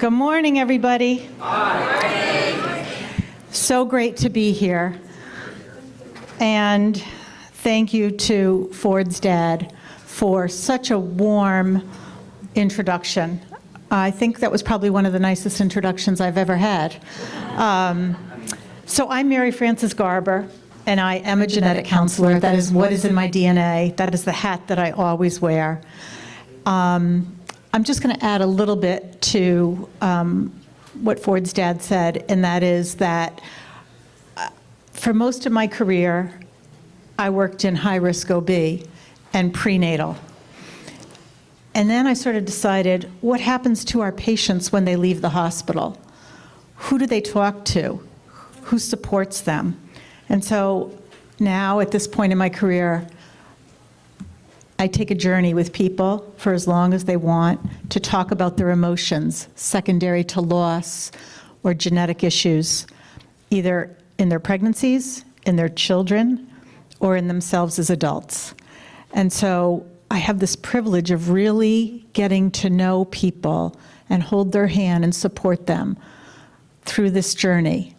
Good morning, everybody. Hi. So great to be here. And thank you to Ford's dad for such a warm introduction. I think that was probably one of the nicest introductions I've ever had. So I'm Mary Frances Garber, and I am a genetic counselor. That is what is in my DNA. That is the hat that I always wear. I'm just going to add a little bit to what Ford's dad said, and that is that for most of my career, I worked in high-risk OB and prenatal. And then I sort of decided, what happens to our patients when they leave the hospital? Who do they talk to? Who supports them? And so now, at this point in my career, I take a journey with people for as long as they want to talk about their emotions, secondary to loss or genetic issues, either in their pregnancies, in their children, or in themselves as adults. And so I have this privilege of really getting to know people and hold their hand and support them through this journey.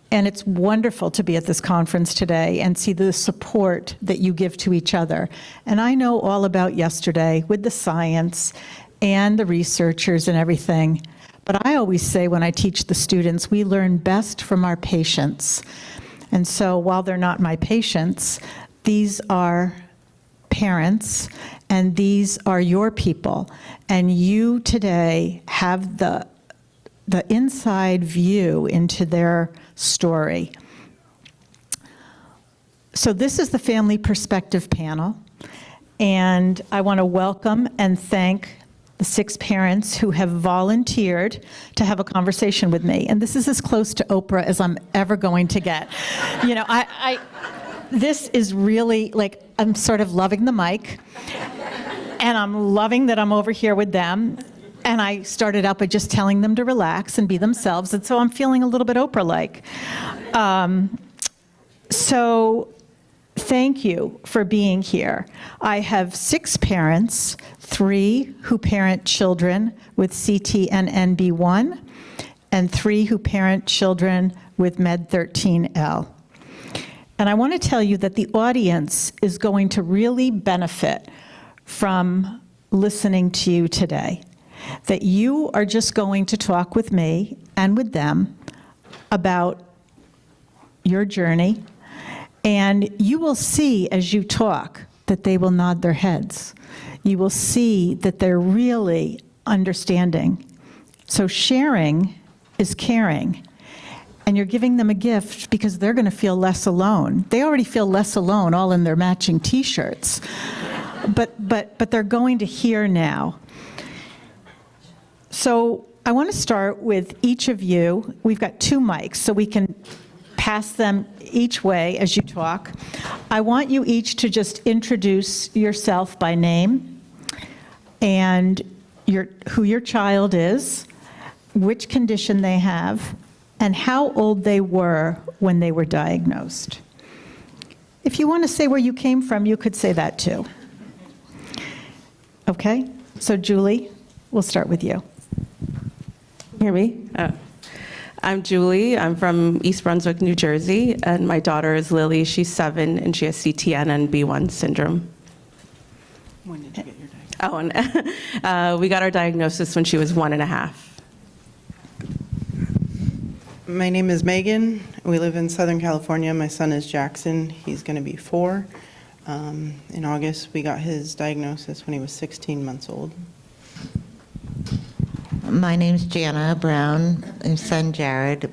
And it's wonderful to be at this conference today and see the support that you give to each other. And I know all about yesterday with the science and the researchers and everything. But I always say when I teach the students, we learn best from our patients. And so while they're not my patients, these are parents and these are your people. And you today have the inside view into their story. So this is the Family Perspective Panel, and I want to welcome and thank the 6 parents who have volunteered to have a conversation with me. And this is as close to Oprah as I'm ever going to get. You know, this is really, like, I'm sort of loving the mic, and I'm loving that I'm over here with them. And I started out by just telling them to relax and be themselves, and so I'm feeling a little bit Oprah-like. So thank you for being here. I have 6 parents, 3 who parent children with CTNNB1, and 3 who parent children with MED13L. And I want to tell you that the audience is going to really benefit from listening to you today. That you are just going to talk with me and with them about your journey, and you will see as you talk that they will nod their heads. You will see that they're really understanding. So sharing is caring, and you're giving them a gift because they're going to feel less alone. They already feel less alone all in their matching t-shirts, but they're going to hear now. So I want to start with each of you. We've got 2 mics, so we can pass them each way as you talk. I want you each to just introduce yourself by name and who your child is, which condition they have, and how old they were when they were diagnosed. If you want to say where you came from, you could say that too. Okay? So Julie, we'll start with you. Hear me? I'm Julie. I'm from East Brunswick, New Jersey, and my daughter is Lily. She's 7, and she has CTNNB1 syndrome. When did you get your diagnosis? Oh, and we got our diagnosis when she was 1.5. My name is Megan. We live in Southern California. My son is Jackson. He's going to be 4. In August, we got his diagnosis when he was 16 months old. My name's Jana Brown. My son Jared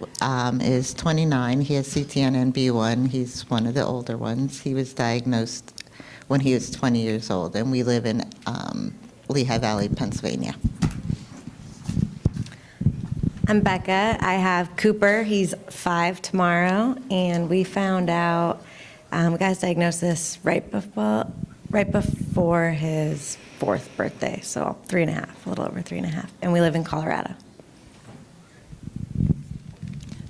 is 29. He has CTNNB1. He's one of the older ones. He was diagnosed when he was 20 years old, and we live in Lehigh Valley, Pennsylvania. I'm Becca. I have Cooper. He's 5 tomorrow, and we found out we got his diagnosis right before his 4th birthday, so 3.5, a little over 3.5, and we live in Colorado.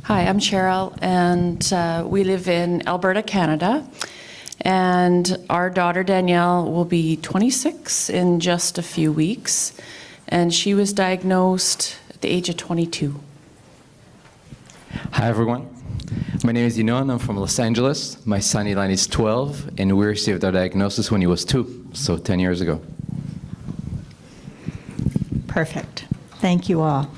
Hi, I'm Cheryl, and we live in Alberta, Canada, and our daughter Danielle will be 26 in just a few weeks, and she was diagnosed at the age of 22. Hi, everyone. My name is Inon. I'm from Los Angeles. My son Ilan is 12, and we received our diagnosis when he was 2, so 10 years ago. Perfect. Thank you all.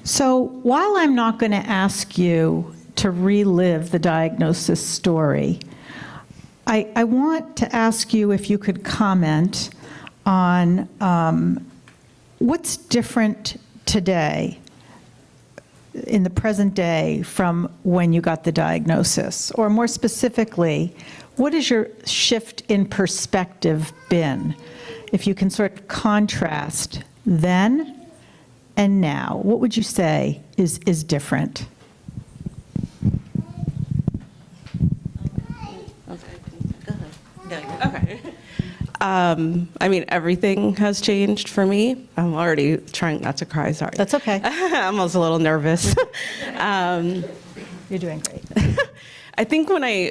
So while I'm not going to ask you to relive the diagnosis story, I want to ask you if you could comment on what's different today, in the present day, from when you got the diagnosis? Or more specifically, what has your shift in perspective been? If you can sort of contrast then and now, what would you say is different? Okay. I mean, everything has changed for me. I'm already trying not to cry, sorry. That's okay. I'm also a little nervous. You're doing great. I think my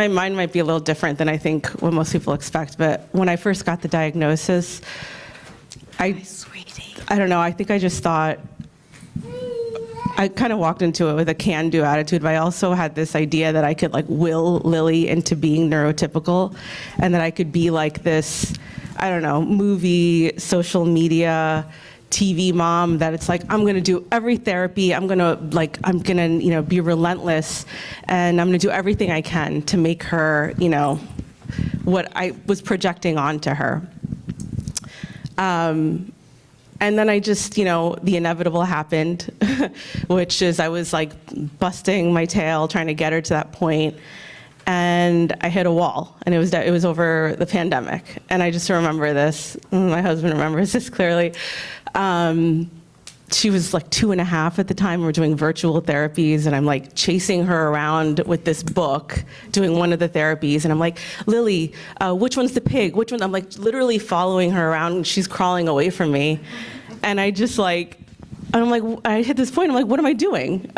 mind might be a little different than I think what most people expect, but when I first got the diagnosis, I don't know, I think I just thought, I kind of walked into it with a can-do attitude, but I also had this idea that I could like will Lily into being neurotypical, and that I could be like this, I don't know, movie, social media, TV mom, that it's like, I'm gonna do every therapy, I'm gonna be relentless, and I'm gonna do everything I can to make her, what I was projecting onto her. And then I just, the inevitable happened, which is I was like busting my tail trying to get her to that point, and I hit a wall, and it was over the pandemic. And I just remember this, my husband remembers this clearly. She was like 2.5 at the time. We were doing virtual therapies, and I'm like chasing her around with this book, doing one of the therapies, and I'm like, Lily, which one's the pig? Which one? I'm like literally following her around, and she's crawling away from me. And I just like, I hit this point, I'm like, what am I doing?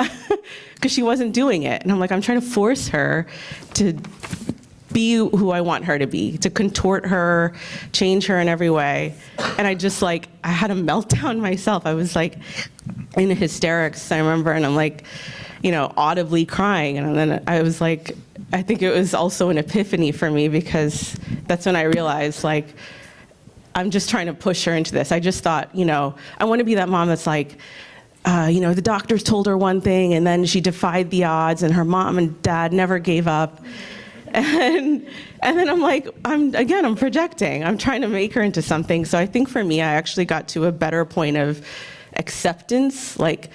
Because she wasn't doing it. And I'm like, I'm trying to force her to be who I want her to be, to contort her, change her in every way. And I just like, I had a meltdown myself. I was like in hysterics, I remember, and I'm like, audibly crying. And then I was like, I think it was also an epiphany for me, because that's when I realized like, I'm just trying to push her into this. I just thought, I want to be that mom that's like, the doctors told her one thing, and then she defied the odds, and her mom and dad never gave up. And then I'm like, I'm projecting. I'm trying to make her into something. So I think for me, I actually got to a better point of acceptance. Like,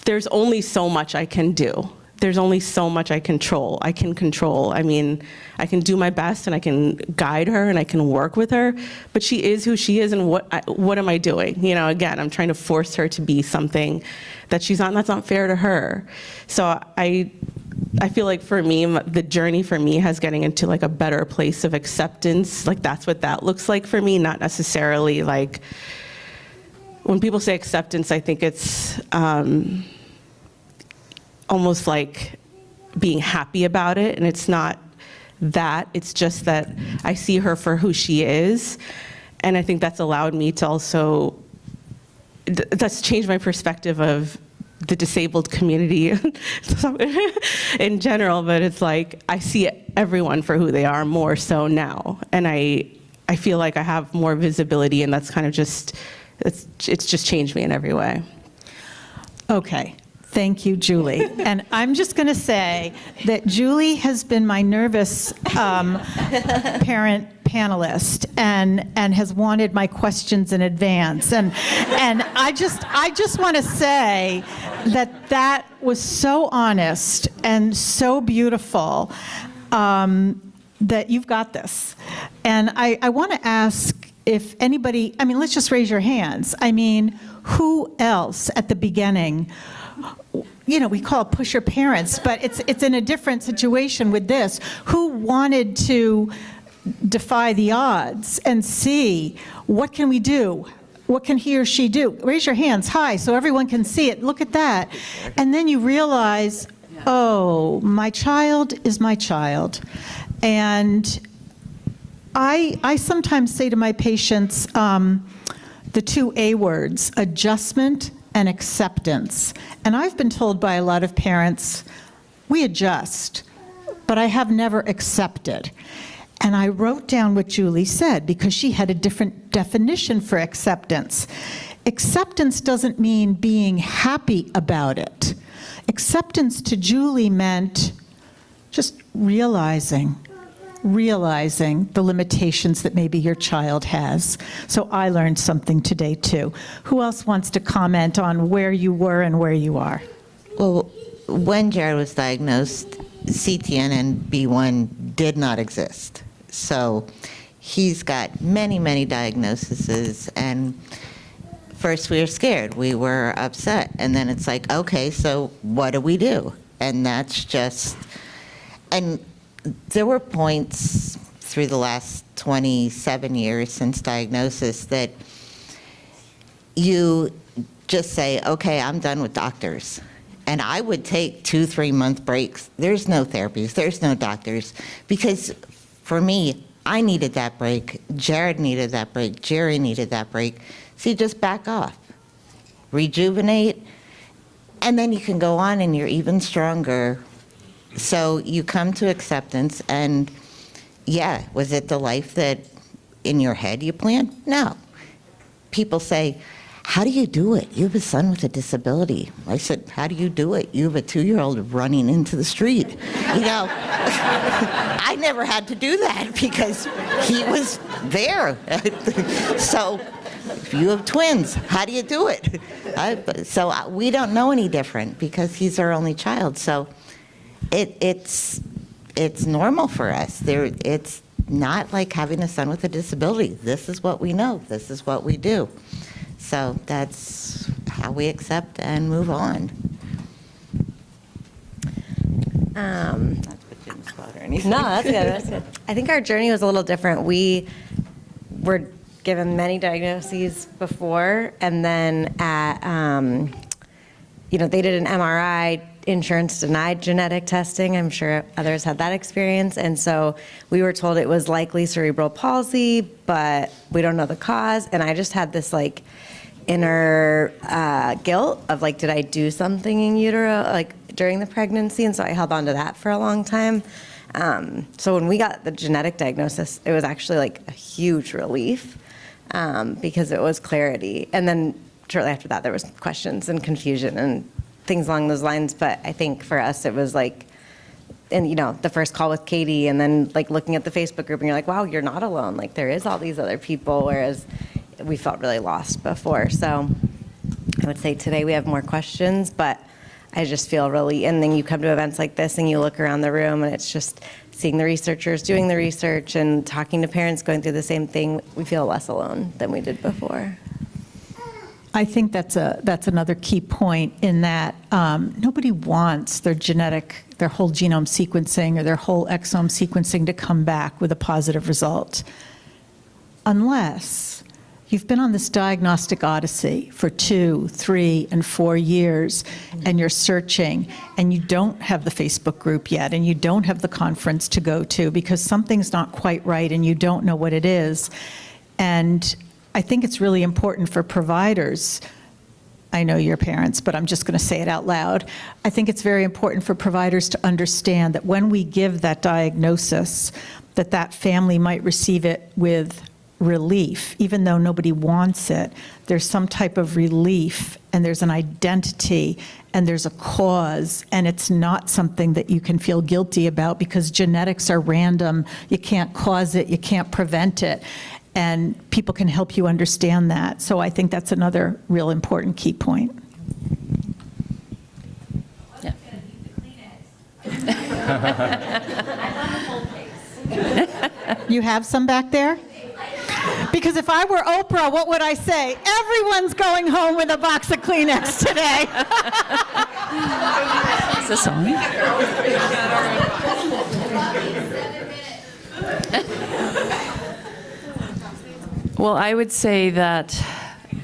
there's only so much I can do. There's only so much I can control. I mean, I can do my best, and I can guide her, and I can work with her, but she is who she is, and what am I doing? Again, I'm trying to force her to be something that she's not, and that's not fair to her. So I feel like for me, the journey for me has getting into like a better place of acceptance. Like that's what that looks like for me, not necessarily like, when people say acceptance, I think it's almost like being happy about it, and it's not that, it's just that I see her for who she is, and I think that's allowed me to also, that's changed my perspective of the disabled community in general, but it's like, I see everyone for who they are more so now, and I feel like I have more visibility, and that's kind of just, it's just changed me in every way. Okay. Thank you, Julie. And I'm just going to say that Julie has been my nervous parent panelist and has wanted my questions in advance. And I just want to say that was so honest and so beautiful, that you've got this. And I want to ask if anybody, let's just raise your hands. Who else at the beginning, we call it pusher parents, but it's in a different situation with this, who wanted to defy the odds and see, what can we do? What can he or she do? Raise your hands high so everyone can see it. Look at that. And then you realize, oh, my child is my child. And I sometimes say to my patients, the two A words, adjustment and acceptance. And I've been told by a lot of parents, we adjust, but I have never accepted. And I wrote down what Julie said because she had a different definition for acceptance. Acceptance doesn't mean being happy about it. Acceptance to Julie meant just realizing the limitations that maybe your child has. So I learned something today too. Who else wants to comment on where you were and where you are? Well, when Jared was diagnosed, CTNNB1 did not exist. So he's got many, many diagnoses, and first we were scared, we were upset, and then it's like, okay, so what do we do? And that's just, and there were points through the last 27 years since diagnosis that you just say, okay, I'm done with doctors. And I would take 2-3 month breaks. There's no therapies, there's no doctors. Because for me, I needed that break, Jared needed that break, Jerry needed that break. So you just back off, rejuvenate, and then you can go on and you're even stronger. So you come to acceptance, and yeah, was it the life that in your head you planned? No. People say, how do you do it? You have a son with a disability. I said, how do you do it? You have a 2-year-old running into the street. You know, I never had to do that because he was there. So if you have twins, how do you do it? So we don't know any different because he's our only child. So it's normal for us. It's not like having a son with a disability. This is what we know. This is what we do. So that's how we accept and move on. Not to put you in the spot or anything. No, that's good. That's good. I think our journey was a little different. We were given many diagnoses before, and then at, they did an MRI. Insurance denied genetic testing. I'm sure others had that experience. And so we were told it was likely cerebral palsy, but we don't know the cause. And I just had this like inner guilt of like, did I do something in utero, like during the pregnancy? And so I held on to that for a long time. So when we got the genetic diagnosis, it was actually like a huge relief because it was clarity. And then shortly after that, there was questions and confusion and things along those lines. But I think for us, it was like, and the first call with Katie, and then like looking at the Facebook group, and you're like, wow, you're not alone. Like there is all these other people, whereas we felt really lost before. So I would say today we have more questions, but I just feel really, and then you come to events like this and you look around the room and it's just seeing the researchers doing the research and talking to parents going through the same thing. We feel less alone than we did before. I think that's another key point in that nobody wants their whole genome sequencing or their whole exome sequencing to come back with a positive result, unless you've been on this diagnostic odyssey for 2, 3, and 4 years, and you're searching, and you don't have the Facebook group yet, and you don't have the conference to go to because something's not quite right and you don't know what it is. And I think it's really important for providers. I know you're parents, but I'm just going to say it out loud. I think it's very important for providers to understand that when we give that diagnosis, that family might receive it with relief, even though nobody wants it. There's some type of relief, and there's an identity, and there's a cause, and it's not something that you can feel guilty about because genetics are random. You can't cause it, you can't prevent it. And people can help you understand that. So I think that's another real important key point. Yeah. You have some back there? Because if I were Oprah, what would I say? Everyone's going home with a box of Kleenex today. Is this on? Well, I would say that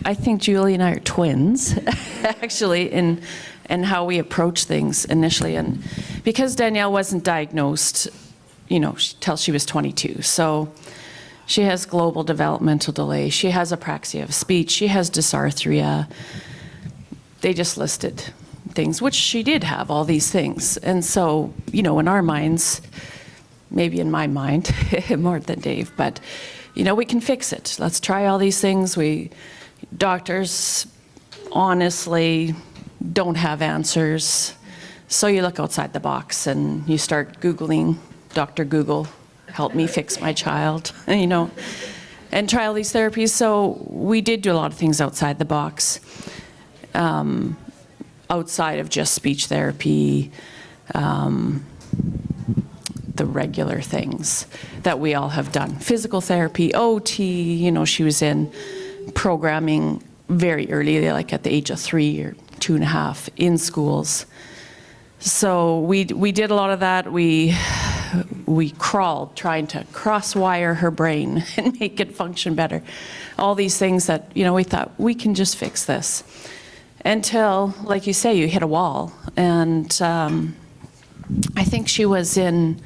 I think Julie and I are twins, actually, in how we approach things initially. And because Danielle wasn't diagnosed, till she was 22. So She has global developmental delay. She has apraxia of speech. She has dysarthria. They just listed things, which she did have, all these things. And so, you know, in our minds, maybe in my mind, more than Dave, but, you know, we can fix it. Let's try all these things. Doctors honestly don't have answers. So you look outside the box and you start Googling, Dr. Google, help me fix my child, you know, and try all these therapies. So we did do a lot of things outside the box, outside of just speech therapy, the regular things that we all have done. Physical therapy, OT, you know, she was in programming very early, like at the age of 3 or 2.5 in schools. So we did a lot of that. We crawled trying to cross-wire her brain and make it function better. All these things that, you know, we thought we can just fix this. Until, like you say, you hit a wall. And I think she was in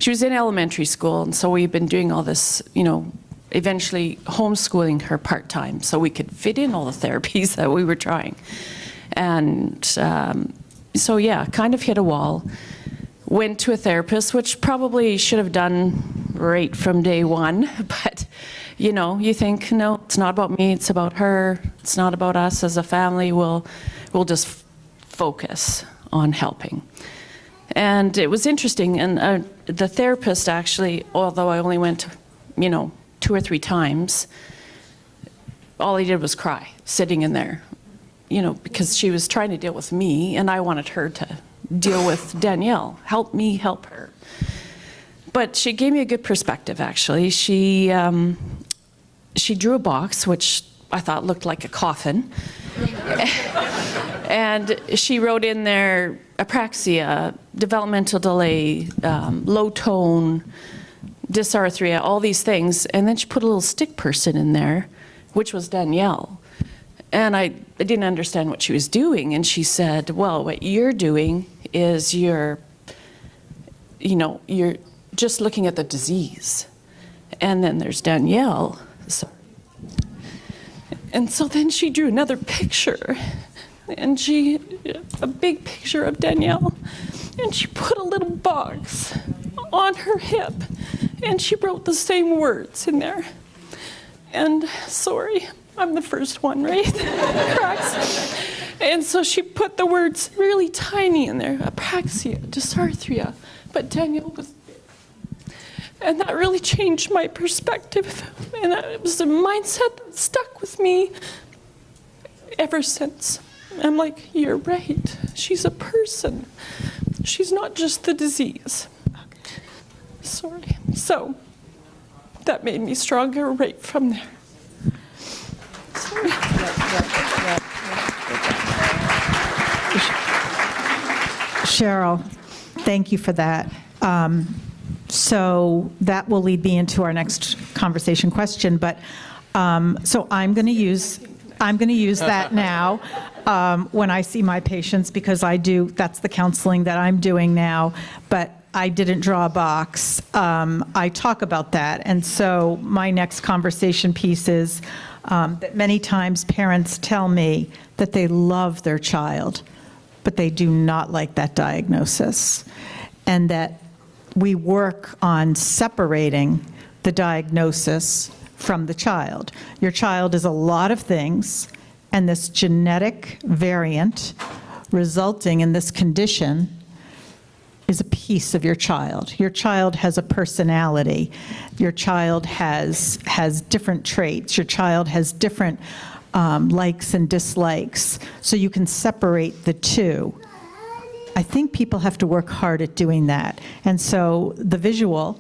elementary school, and so we've been doing all this, you know, eventually homeschooling her part-time so we could fit in all the therapies that we were trying. And so yeah, kind of hit a wall. Went to a therapist, which probably should have done right from day one, but you know, you think, no, it's not about me, it's about her, it's not about us as a family, we'll just focus on helping. And it was interesting, and the therapist actually, although I only went, you know, 2 or 3 times, all he did was cry, sitting in there, you know, because she was trying to deal with me, and I wanted her to deal with Danielle. Help me help her. But she gave me a good perspective, actually. She drew a box, which I thought looked like a coffin. And she wrote in there apraxia, developmental delay, low tone, dysarthria, all these things. And then she put a little stick person in there, which was Danielle. And I didn't understand what she was doing. And she said, well, what you're doing is you're just looking at the disease. And then there's Danielle. And so then she drew another picture, and a big picture of Danielle, and she put a little box on her hip, and she wrote the same words in there. And sorry, I'm the first one, right? Cracks. And so she put the words really tiny in there, apraxia, dysarthria, but Danielle was big. And that really changed my perspective. And it was a mindset that stuck with me ever since. I'm like, you're right. She's a person. She's not just the disease. Sorry. So that made me stronger right from there. Sorry. Cheryl, thank you for that. So that will lead me into our next conversation question, but so I'm going to use that now when I see my patients, because that's the counseling that I'm doing now, but I didn't draw a box. I talk about that, and so my next conversation piece is that many times parents tell me that they love their child, but they do not like that diagnosis, and that we work on separating the diagnosis from the child. Your child is a lot of things, and this genetic variant resulting in this condition is a piece of your child. Your child has a personality. Your child has different traits. Your child has different likes and dislikes. So you can separate the two. I think people have to work hard at doing that. And so the visual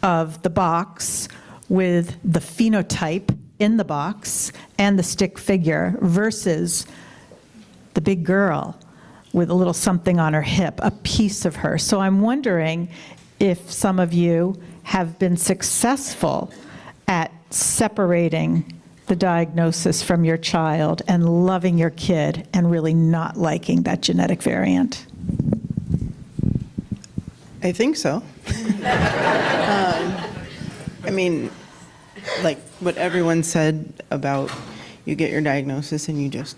of the box with the phenotype in the box and the stick figure versus the big girl with a little something on her hip, a piece of her. So I'm wondering if some of you have been successful at separating the diagnosis from your child and loving your kid and really not liking that genetic variant. I think so. I mean, like what everyone said about you get your diagnosis and you just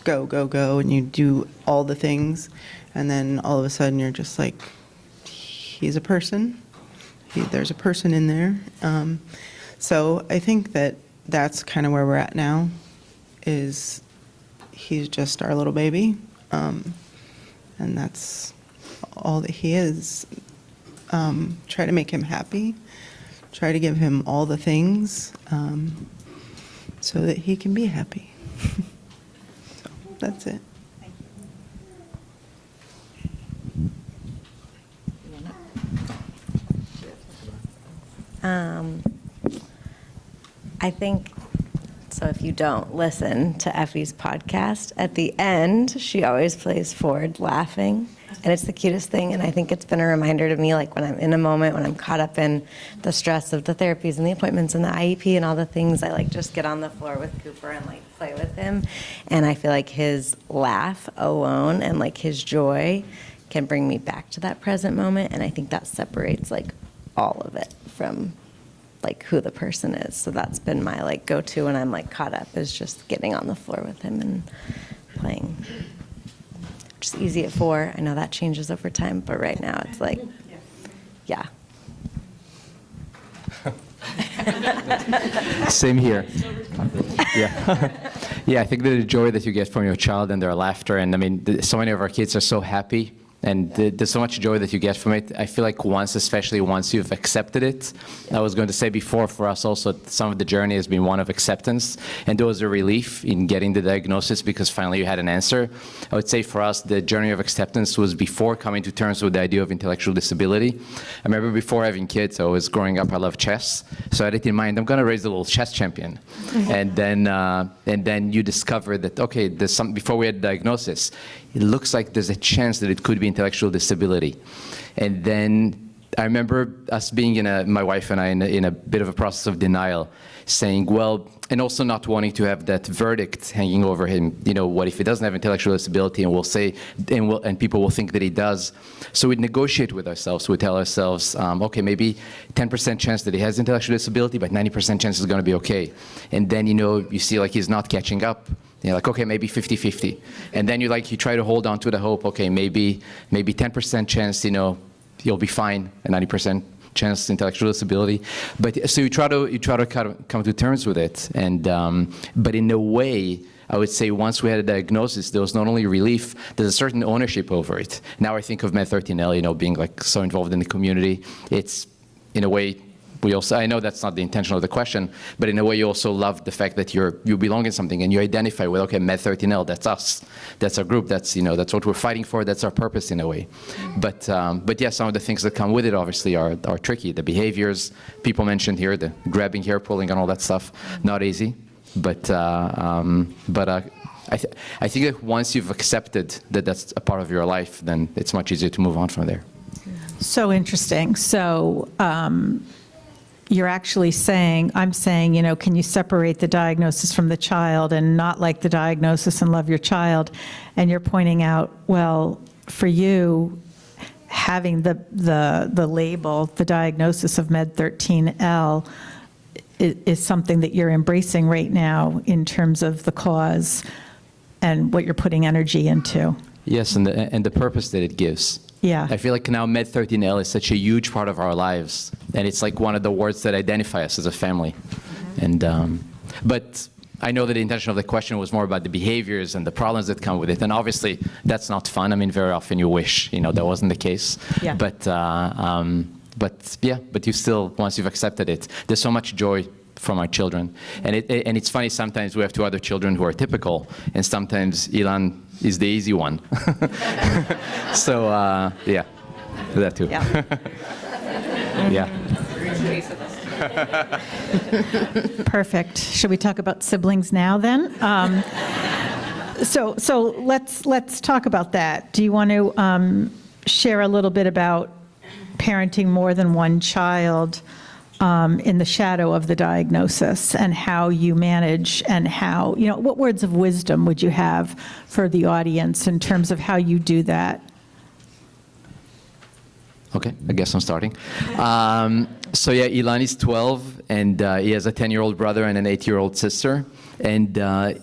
go, go, go, and you do all the things, and then all of a sudden you're just like, he's a person. There's a person in there. So I think that that's kind of where we're at now, is he's just our little baby, and that's all that he is. Try to make him happy, try to give him all the things so that he can be happy. So that's it. I think, so if you don't listen to Effie's podcast, at the end, she always plays forward laughing, and it's the cutest thing, and I think it's been a reminder to me, like when I'm in a moment, when I'm caught up in the stress of the therapies and the appointments and the IEP and all the things, I like just get on the floor with Cooper and like play with him, and I feel like his laugh alone and like his joy can bring me back to that present moment, and I think that separates like all of it from like who the person is. So that's been my like go-to when I'm like caught up, is just getting on the floor with him and playing. Which is easy at 4. I know that changes over time, but right now it's like, yeah. Same here. Yeah. Yeah, I think that the joy that you get from your child and their laughter, and I mean, so many of our kids are so happy, and there's so much joy that you get from it. I feel like especially once you've accepted it, I was going to say before, for us also, some of the journey has been one of acceptance, and there was a relief in getting the diagnosis because finally you had an answer. I would say for us, the journey of acceptance was before coming to terms with the idea of intellectual disability. I remember before having kids, I was growing up, I loved chess, so I had it in mind, I'm going to raise a little chess champion. And then you discover that, okay, there's some, before we had a diagnosis, it looks like there's a chance that it could be intellectual disability. And then I remember us being my wife and I, in a bit of a process of denial, saying, well, and also not wanting to have that verdict hanging over him, you know, what if he doesn't have intellectual disability, and we'll say, and people will think that he does. So we'd negotiate with ourselves, we'd tell ourselves, okay, maybe 10% chance that he has intellectual disability, but 90% chance is gonna be okay. And then, you know, you see like he's not catching up. You're like, okay, maybe 50-50. And then you try to hold on to the hope, okay, maybe 10% chance, you know, you'll be fine, and 90% chance intellectual disability. But so you try to kind of come to terms with it. And but in a way, I would say once we had a diagnosis, there was not only relief, there's a certain ownership over it. Now I think of MED13L, you know, being like so involved in the community. It's in a way, I know that's not the intention of the question, but in a way you also love the fact that you belong in something and you identify with, okay, MED13L, that's us, that's our group, that's, you know, that's what we're fighting for, that's our purpose in a way. But yeah, some of the things that come with it obviously are tricky. The behaviors people mentioned here, the grabbing hair pulling and all that stuff, not easy. But I think that once you've accepted that that's a part of your life, then it's much easier to move on from there. So interesting. So you're actually saying, I'm saying, you know, can you separate the diagnosis from the child and not like the diagnosis and love your child? And you're pointing out, well, for you, having the label, the diagnosis of MED13L is something that you're embracing right now in terms of the cause and what you're putting energy into. Yes, and the purpose that it gives. Yeah. I feel like now MED13L is such a huge part of our lives, and it's like one of the words that identify us as a family. And but I know that the intention of the question was more about the behaviors and the problems that come with it, and obviously that's not fun. I mean, very often you wish, you know, that wasn't the case. Yeah. But yeah, but you still, once you've accepted it, there's so much joy from our children. And it's funny, sometimes we have 2 other children who are typical, and sometimes Ilan is the easy one. So, yeah, that too. Yeah. Yeah. Perfect. Should we talk about siblings now then? So let's talk about that. Do you want to share a little bit about parenting more than one child in the shadow of the diagnosis, and how you manage, and how, you know, what words of wisdom would you have for the audience in terms of how you do that? Okay, I guess I'm starting. So yeah, Ilan is 12, and he has a 10-year-old brother and an 8-year-old sister. And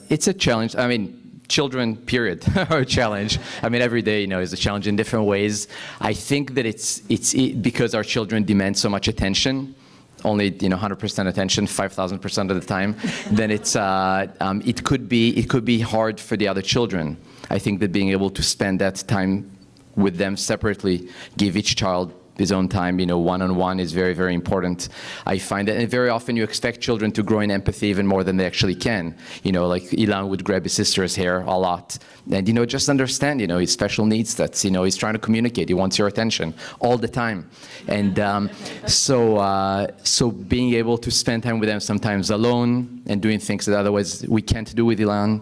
it's a challenge. I mean, children, period, are a challenge. I mean, every day, is a challenge in different ways. I think that it's because our children demand so much attention, only 100% attention 5,000% of the time, then it could be hard for the other children. I think that being able to spend that time with them separately, give each child his own time, one-on-one is very, very important. I find that, and very often you expect children to grow in empathy even more than they actually can. Like Ilan would grab his sister's hair a lot, and just understand, his special needs. That's, he's trying to communicate. He wants your attention all the time, and so being able to spend time with them sometimes alone and doing things that otherwise we can't do with Ilan.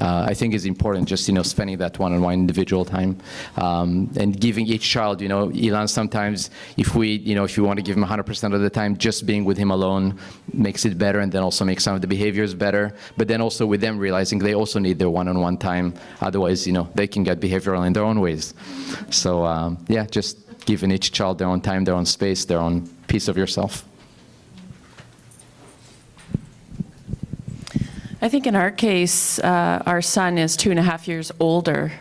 I think is important, just spending that one-on-one individual time, and giving each child, Ilan sometimes, if you want to give him 100% of the time, just being with him alone makes it better, and then also makes some of the behaviors better. But then also with them realizing they also need their one-on-one time, otherwise, they can get behavioral in their own ways. So yeah, just giving each child their own time, their own space, their own piece of yourself. I think in our case, our son is 2.5 years older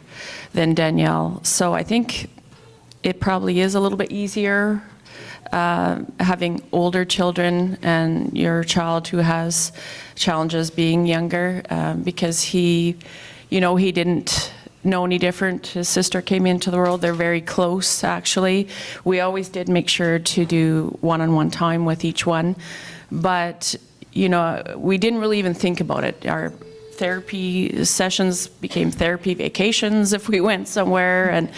than Danielle, so I think it probably is a little bit easier having older children and your child who has challenges being younger, because he didn't know any different. His sister came into the world. They're very close, actually. We always did make sure to do one-on-one time with each one, but we didn't really even think about it. Our therapy sessions became therapy vacations if we went somewhere, and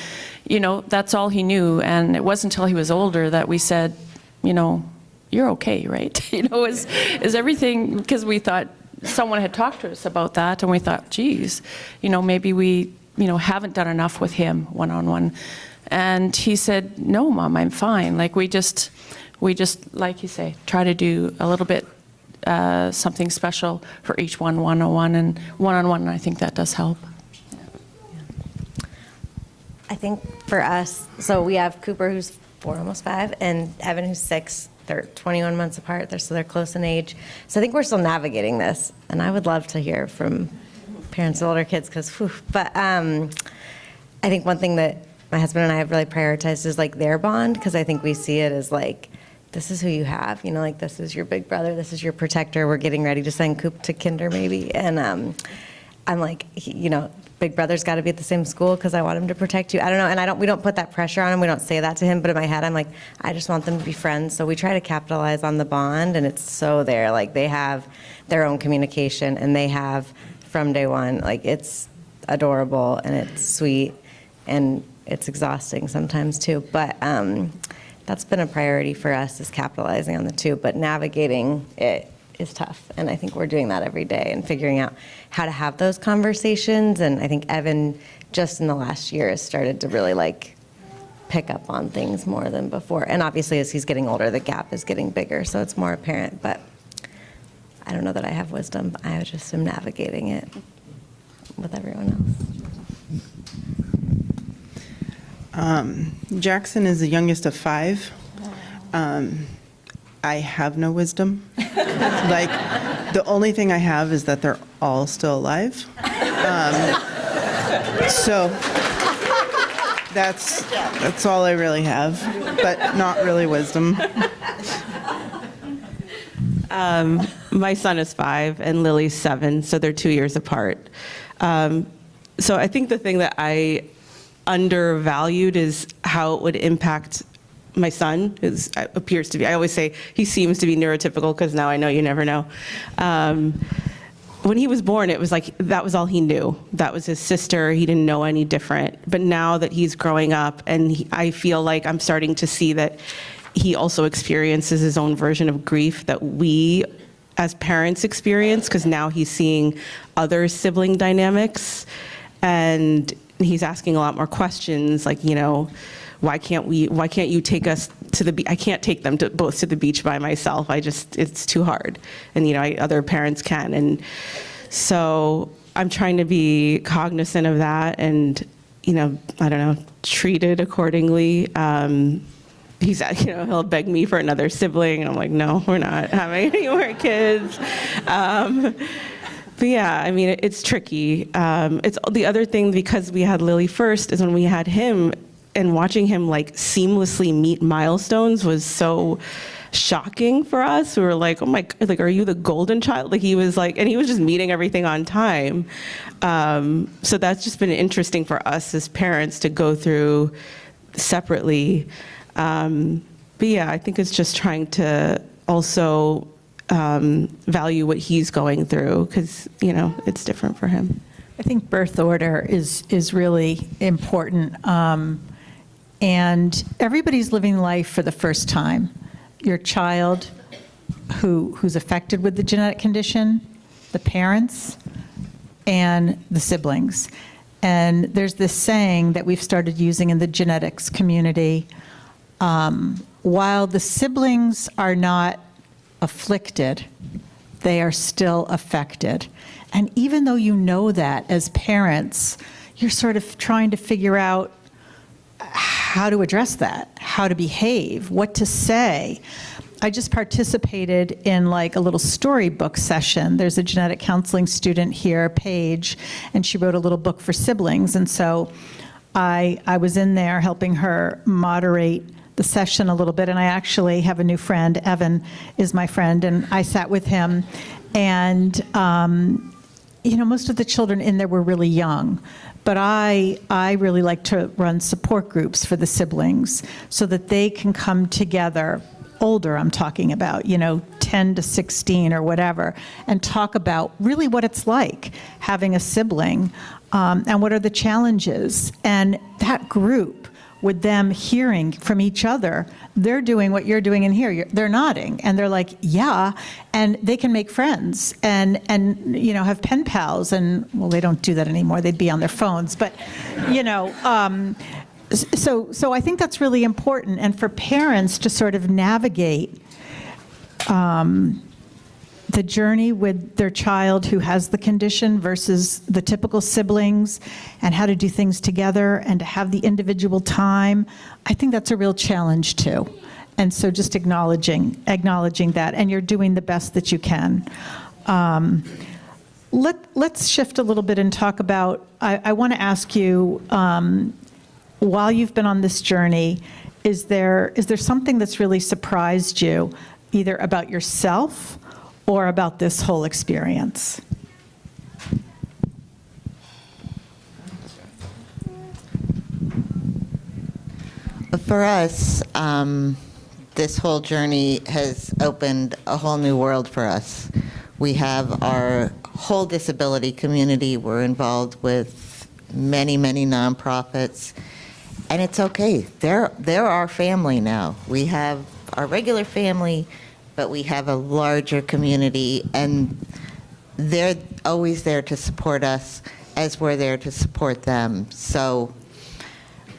that's all he knew. And it wasn't until he was older that we said, you're okay, right? Is everything, because we thought someone had talked to us about that, and we thought, geez, maybe we haven't done enough with him one-on-one. And he said, no, Mom, I'm fine. Like we just like you say, try to do a little bit something special for each one-on-one, and one-on-one, and I think that does help. I think for us, so we have Cooper, who's 4, almost 5, and Evan, who's 6. They're 21 months apart, so they're close in age. So I think we're still navigating this, and I would love to hear from parents of older kids, but I think one thing that my husband and I have really prioritized is like their bond, because I think we see it as like, this is who you have, like this is your big brother, this is your protector. We're getting ready to send Coop to kinder maybe, and I'm like, big brother's got to be at the same school because I want him to protect you. I don't know, and we don't put that pressure on him. We don't say that to him, but in my head, I'm like, I just want them to be friends. So we try to capitalize on the bond, and it's so there. Like they have their own communication, and they have from day one. Like it's adorable and it's sweet, and it's exhausting sometimes too. But that's been a priority for us, is capitalizing on the two, but navigating it is tough. And I think we're doing that every day and figuring out how to have those conversations. And I think Evan, just in the last year, has started to really like pick up on things more than before. And obviously, as he's getting older, the gap is getting bigger, so it's more apparent. But I don't know that I have wisdom. I just am navigating it with everyone else. Jackson is the youngest of 5. I have no wisdom. Like, the only thing I have is that they're all still alive. So that's all I really have, but not really wisdom. My son is 5 and Lily's 7, so they're 2 years apart. So I think the thing that I undervalued is how it would impact my son, who appears to be, I always say he seems to be neurotypical because now I know you never know. When he was born, it was like that was all he knew. That was his sister. He didn't know any different. But now that he's growing up, and I feel like I'm starting to see that he also experiences his own version of grief that we as parents experience, because now he's seeing other sibling dynamics, and he's asking a lot more questions, like, why can't you take us to the beach? I can't take them both to the beach by myself. It's too hard. And, other parents can. And so I'm trying to be cognizant of that and, I don't know, treat it accordingly. he's, he'll beg me for another sibling. And I'm like, no, we're not having any more kids. But yeah, I mean, it's tricky. It's the other thing, because we had Lily first, is when we had him, and watching him like seamlessly meet milestones was so shocking for us. We were like, oh my, like, are you the golden child? Like, he was like, and he was just meeting everything on time. So that's just been interesting for us as parents to go through separately. But yeah, I think it's just trying to also value what he's going through, because, it's different for him. I think birth order is really important. And everybody's living life for the first time. Your child who's affected with the genetic condition, the parents, and the siblings. And there's this saying that we've started using in the genetics community, while the siblings are not afflicted, they are still affected. And even though you know that as parents, you're sort of trying to figure out how to address that, how to behave, what to say. I just participated in like a little storybook session. There's a genetic counseling student here, Paige, and she wrote a little book for siblings. And so I was in there helping her moderate the session a little bit. And I actually have a new friend, Evan is my friend, and I sat with him. And, most of the children in there were really young. But I really like to run support groups for the siblings so that they can come together, older I'm talking about, 10 to 16 or whatever, and talk about really what it's like having a sibling, and what are the challenges. And that group, with them hearing from each other, they're doing what you're doing in here. They're nodding, and they're like, yeah, and they can make friends and have pen pals. And well, they don't do that anymore. They'd be on their phones, but so I think that's really important. And for parents to sort of navigate the journey with their child who has the condition versus the typical siblings, and how to do things together and to have the individual time, I think that's a real challenge too. And so just acknowledging that, and you're doing the best that you can. Let's shift a little bit and talk about, I want to ask you, while you've been on this journey, is there something that's really surprised you, either about yourself or about this whole experience? For us, this whole journey has opened a whole new world for us. We have our whole disability community. We're involved with many, many nonprofits, and it's okay. They're our family now. We have our regular family, but we have a larger community, and they're always there to support us as we're there to support them. So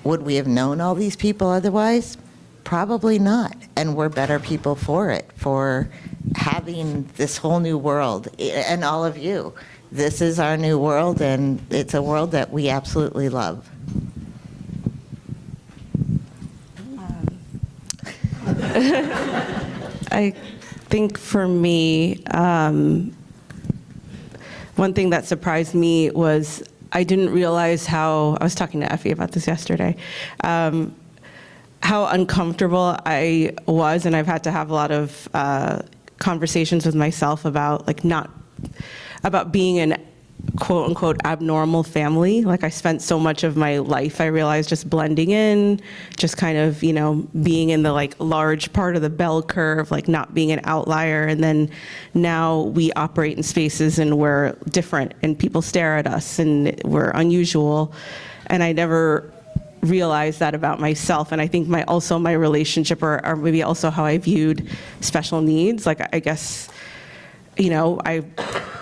would we have known all these people otherwise? Probably not. And we're better people for it, for having this whole new world. And all of you, this is our new world, and it's a world that we absolutely love. I think for me, one thing that surprised me was I didn't realize how, I was talking to Effie about this yesterday, how uncomfortable I was, and I've had to have a lot of conversations with myself about about being an quote unquote abnormal family. Like, I spent so much of my life, I realized, just blending in, just kind of, being in the large part of the bell curve, not being an outlier. And then now we operate in spaces and we're different and people stare at us and we're unusual. And I never realized that about myself. And I think my relationship, or maybe also how I viewed special needs, I guess, I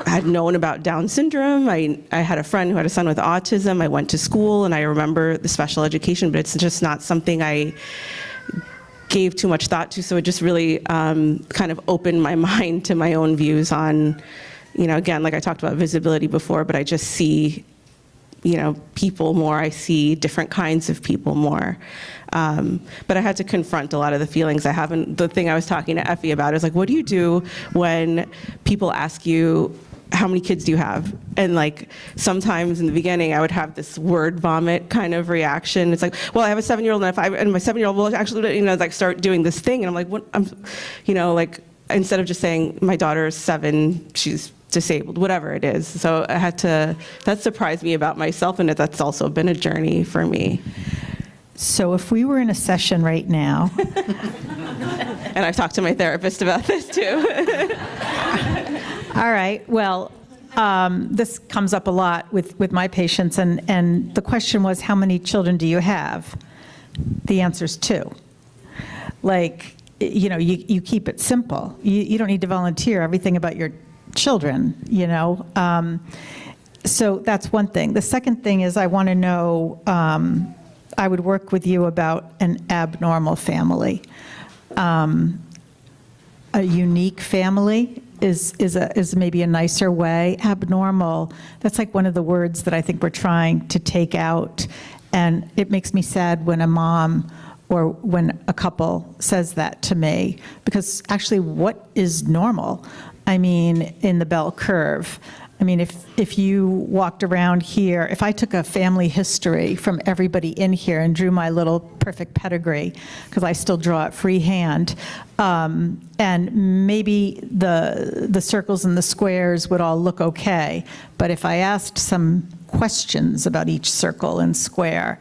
had known about Down syndrome. I had a friend who had a son with autism. I went to school and I remember the special education, but it's just not something I gave too much thought to. So it just really kind of opened my mind to my own views on, again, like I talked about visibility before, but I just see people more. I see different kinds of people more. But I had to confront a lot of the feelings I have. And the thing I was talking to Effie about is like, what do you do when people ask you, how many kids do you have? And like, sometimes in the beginning, I would have this word vomit kind of reaction. It's like, well, I have a 7-year-old and and my 7-year-old will actually, like start doing this thing. And I'm like, what? Like, instead of just saying, my daughter is 7, she's disabled, whatever it is. So that surprised me about myself, and that's also been a journey for me. So if we were in a session right now, And I've talked to my therapist about this too. all right, well, this comes up a lot with my patients, and the question was, how many children do you have? The answer is 2. Like, you keep it simple. You don't need to volunteer everything about your children, So that's one thing. The second thing is I want to know, I would work with you about an abnormal family. A unique family is maybe a nicer way. Abnormal, that's like one of the words that I think we're trying to take out. And it makes me sad when a mom or when a couple says that to me, because actually what is normal? I mean, in the bell curve. I mean, if you walked around here, if I took a family history from everybody in here and drew my little perfect pedigree, because I still draw it freehand, and maybe the circles and the squares would all look okay, but if I asked some questions about each circle and square,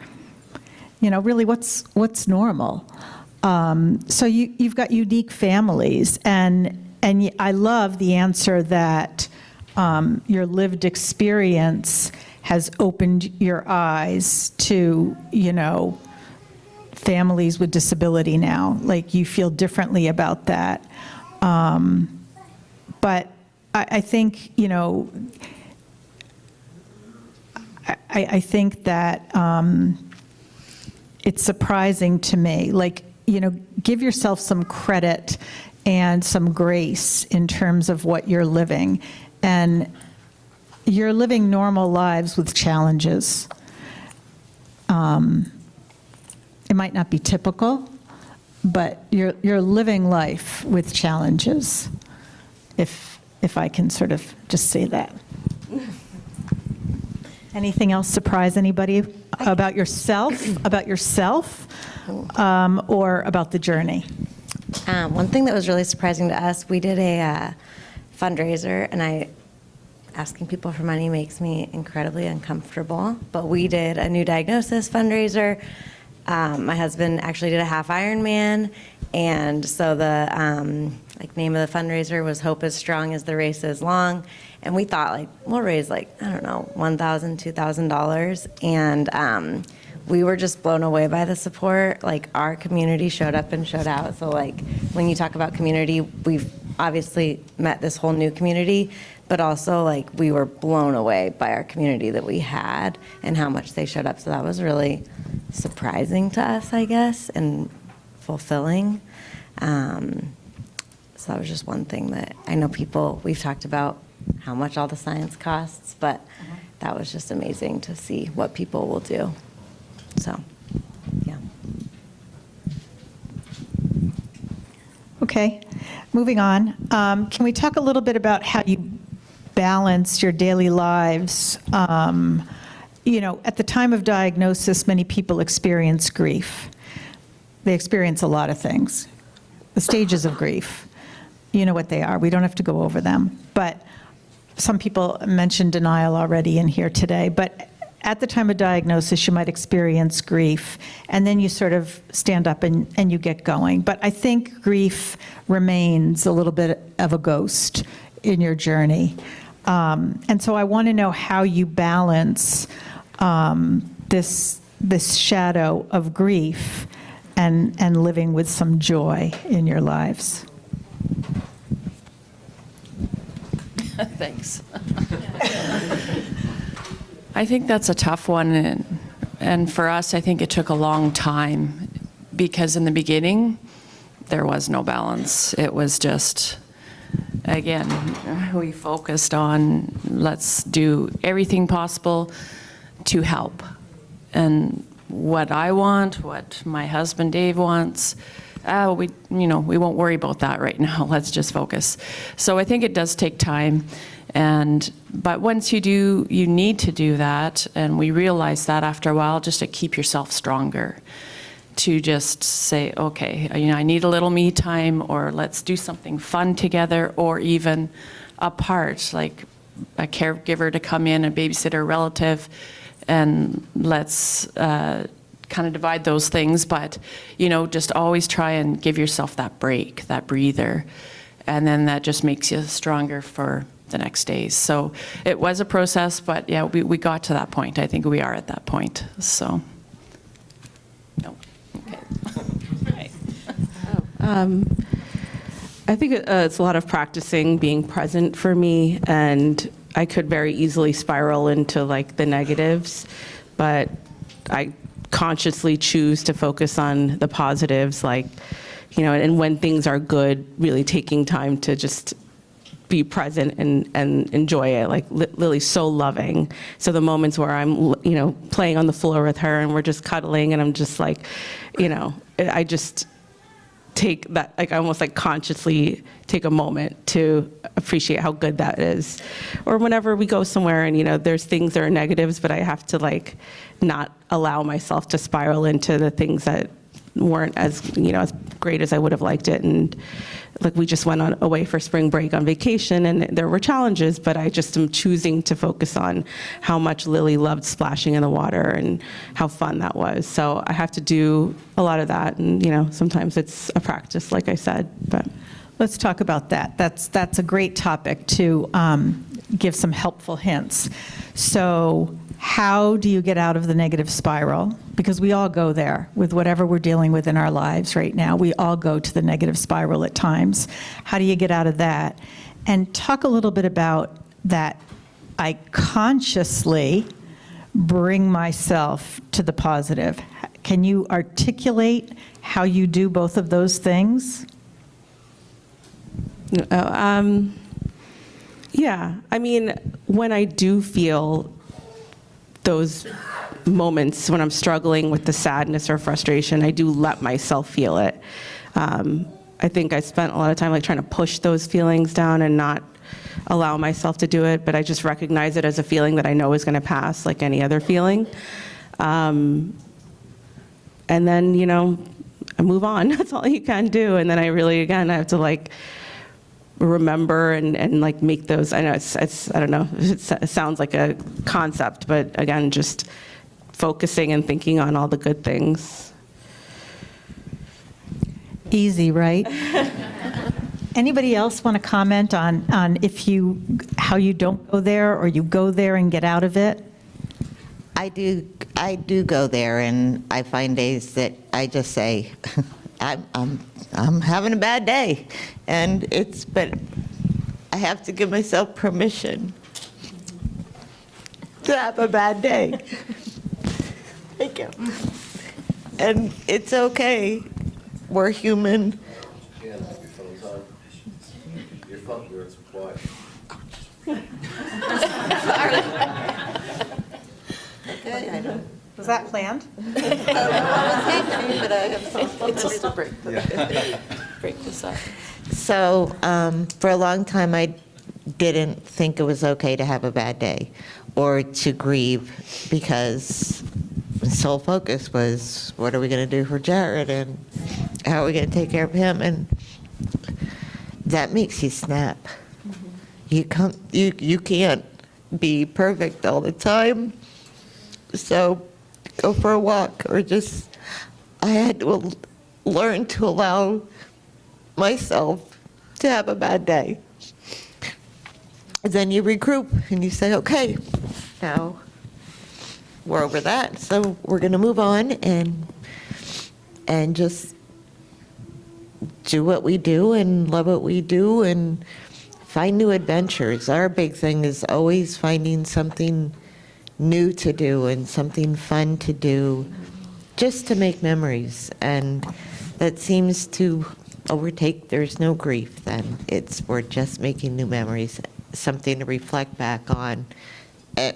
really what's normal? So you've got unique families, and I love the answer that your lived experience has opened your eyes to, families with disability now. Like, you feel differently about that. But I think, I think that it's surprising to me. Like, give yourself some credit and some grace in terms of what you're living. And you're living normal lives with challenges. It might not be typical, but you're living life with challenges, if I can sort of just say that. Anything else surprise anybody about yourself, or about the journey? One thing that was really surprising to us, we did a fundraiser, and asking people for money makes me incredibly uncomfortable, but we did a new diagnosis fundraiser. My husband actually did a half Ironman, and so the name of the fundraiser was Hope is Strong as the Race is Long, and we thought we'll raise $1,000, $2,000, and we were just blown away by the support. Our community showed up and showed out. So when you talk about community, we've obviously met this whole new community, but also we were blown away by our community that we had and how much they showed up. So that was really surprising to us, I guess, and fulfilling. So that was just one thing that I know we've talked about how much all the science costs, but that was just amazing to see what people will do. So, yeah. Okay, moving on. Can we talk a little bit about how you balance your daily lives? At the time of diagnosis, many people experience grief. They experience a lot of things. The stages of grief, you know what they are. We don't have to go over them. But some people mentioned denial already in here today. But at the time of diagnosis, you might experience grief, and then you sort of stand up and you get going. But I think grief remains a little bit of a ghost in your journey. And so I want to know how you balance this shadow of grief and living with some joy in your lives. Thanks. I think that's a tough one, and for us, I think it took a long time, because in the beginning, there was no balance. It was just, again, we focused on let's do everything possible to help. And what I want, what my husband Dave wants, we won't worry about that right now. Let's just focus. So I think it does take time. But once you do, you need to do that. And we realize that after a while, just to keep yourself stronger, to just say, okay, I need a little me time, or let's do something fun together, or even apart, like a caregiver to come in, a babysitter, a relative, and let's kind of divide those things. But, just always try and give yourself that break, that breather. And then that just makes you stronger for the next days. So it was a process, but yeah, we got to that point. I think we are at that point, so. No. Okay. I think it's a lot of practicing being present for me, and I could very easily spiral into like the negatives, but I consciously choose to focus on the positives, like, and when things are good, really taking time to just be present and enjoy it. Like Lily's so loving. So the moments where I'm, playing on the floor with her and we're just cuddling and I'm just like, I just take that, like I almost like consciously take a moment to appreciate how good that is. Or whenever we go somewhere and, there's things that are negatives, but I have to like not allow myself to spiral into the things that weren't as great as I would have liked it. And like we just went away for spring break on vacation, and there were challenges, but I just am choosing to focus on how much Lily loved splashing in the water and how fun that was. So I have to do a lot of that, and sometimes it's a practice, like I said. But Let's talk about that. That's a great topic to give some helpful hints. So how do you get out of the negative spiral? Because we all go there with whatever we're dealing with in our lives right now. We all go to the negative spiral at times. How do you get out of that? And talk a little bit about that. I consciously bring myself to the positive. Can you articulate how you do both of those things? Yeah, I mean, when I do feel those moments when I'm struggling with the sadness or frustration, I do let myself feel it. I think I spent a lot of time like trying to push those feelings down and not allow myself to do it, but I just recognize it as a feeling that I know is going to pass like any other feeling. And then, I move on. That's all you can do. And then I have to like remember and like make those, I know it's I don't know, it sounds like a concept, but again, just focusing and thinking on all the good things. Easy, right? Anybody else want to comment on how you don't go there, or you go there and get out of it? I do go there, and I find days that I just say, I'm having a bad day, but I have to give myself permission to have a bad day. Thank you. And it's okay. We're human. Was that planned? It's just a break. Break this up. So for a long time, I didn't think it was okay to have a bad day or to grieve, because my sole focus was, what are we going to do for Jared, and how are we going to take care of him? And that makes you snap. You can't be perfect all the time. So go for a walk, or I had to learn to allow myself to have a bad day. And then you regroup and you say, okay, now we're over that, so we're going to move on and just do what we do and love what we do and find new adventures. Our big thing is always finding something new to do and something fun to do, just to make memories. And that seems to overtake, there's no grief then. We're just making new memories, something to reflect back on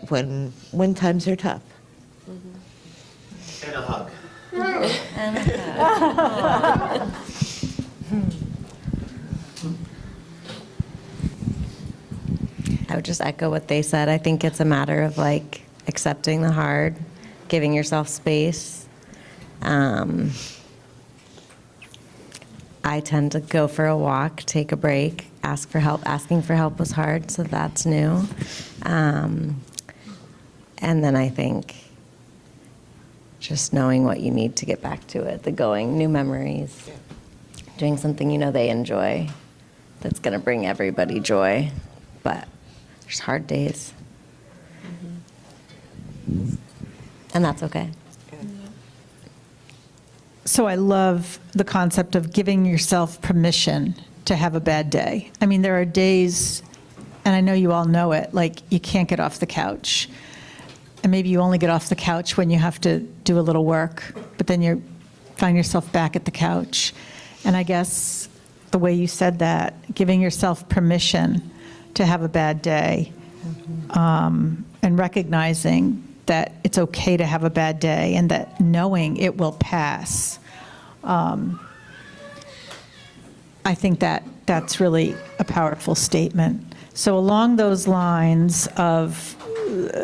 when times are tough. And a hug. I would just echo what they said. I think it's a matter of like accepting the hard, giving yourself space. I tend to go for a walk, take a break, ask for help. Asking for help was hard, so that's new. And then I think just knowing what you need to get back to it, the going, new memories, doing something you know they enjoy, that's going to bring everybody joy. But there's hard days. And that's okay. So I love the concept of giving yourself permission to have a bad day. I mean, there are days, and I know you all know it, like you can't get off the couch. And maybe you only get off the couch when you have to do a little work, but then you find yourself back at the couch. And I guess the way you said that, giving yourself permission to have a bad day, and recognizing that it's okay to have a bad day and that knowing it will pass. I think that that's really a powerful statement. So along those lines of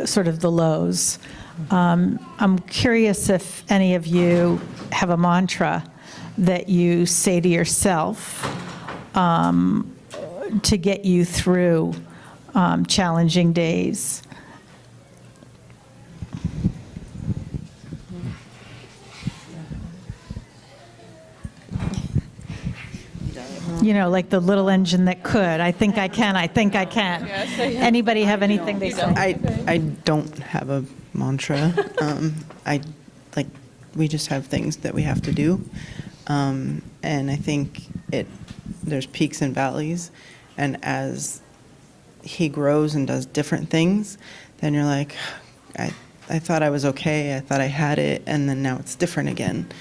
sort of the lows, I'm curious if any of you have a mantra that you say to yourself to get you through challenging days. You know, like the little engine that could. I think I can. I think I can. Anybody have anything they say? I don't have a mantra. We just have things that we have to do. And I think there's peaks and valleys. And as he grows and does different things, then you're like, I thought I was okay. I thought I had it. And then now it's different again.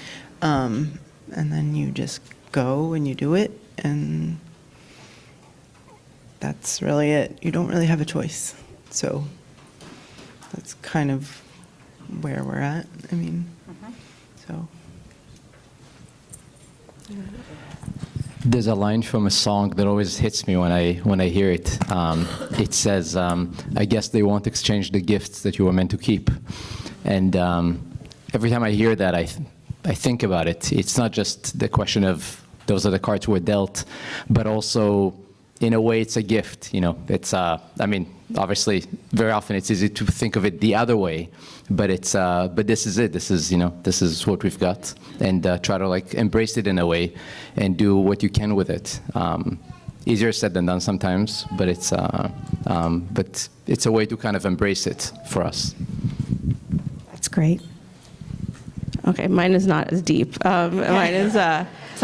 And then you just go and you do it. And that's really it. You don't really have a choice. So that's kind of where we're at. I mean, so. There's a line from a song that always hits me when I hear it. It says, I guess they won't exchange the gifts that you were meant to keep. And every time I hear that, I think about it. It's not just the question of those are the cards we're dealt, but also, in a way, it's a gift. You know, it's, I mean, obviously, very often it's easy to think of it the other way, but it's, but this is it. This is, you know, this is what we've got, and try to like embrace it in a way, and do what you can with it. Easier said than done sometimes, but it's a way to kind of embrace it for us. That's great. Okay, mine is not as deep. Mine is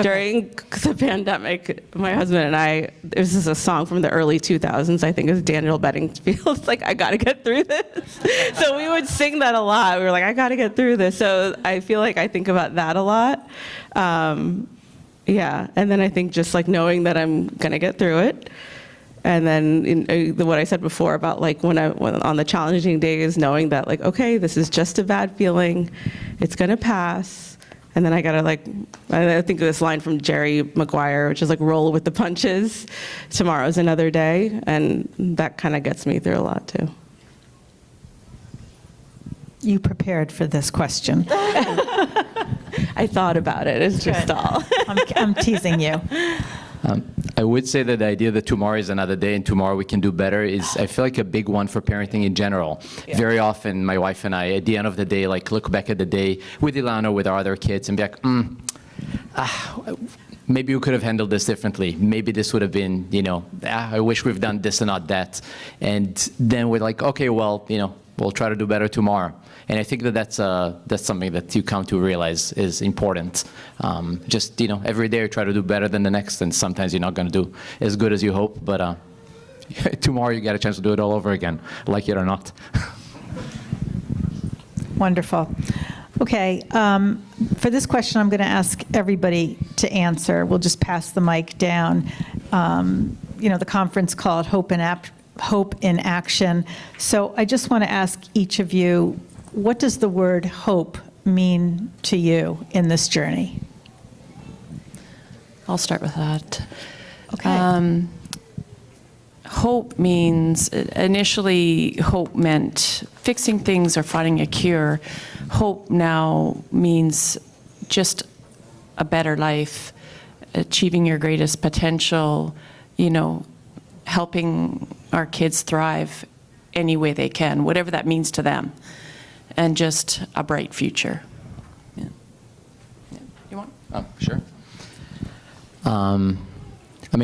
during the pandemic, my husband and I, this is a song from the early 2000s, I think it was Daniel Bedingfield's, like, I gotta get through this. So we would sing that a lot. We were like, I gotta get through this. So I feel like I think about that a lot. Yeah, and then I think just like knowing that I'm gonna get through it. And then what I said before about like when on the challenging days, knowing that like, okay, this is just a bad feeling, it's gonna pass. And then I gotta like, I think of this line from Jerry Maguire, which is like roll with the punches. Tomorrow's another day. And that kind of gets me through a lot too. You prepared for this question. I thought about it, it's just all. I'm teasing you. I would say that the idea that tomorrow is another day and tomorrow we can do better is, I feel like, a big one for parenting in general. Yeah. Very often, my wife and I, at the end of the day, like look back at the day with Ilana, with our other kids, and be like, maybe we could have handled this differently. Maybe this would have been, you know, I wish we've done this and not that. And then we're like, okay, well, you know, we'll try to do better tomorrow. And I think that that's something that you come to realize is important. Just, you know, every day you try to do better than the next, and sometimes you're not going to do as good as you hope, but tomorrow you get a chance to do it all over again, like it or not. Wonderful. Okay, for this question, I'm going to ask everybody to answer. We'll just pass the mic down. You know, the conference called Hope in Action. So I just want to ask each of you, what does the word hope mean to you in this journey? I'll start with that. Okay. Hope means, initially, hope meant fixing things or finding a cure. Hope now means just a better life, achieving your greatest potential, helping our kids thrive any way they can, whatever that means to them, and just a bright future. Yeah. You want? Sure.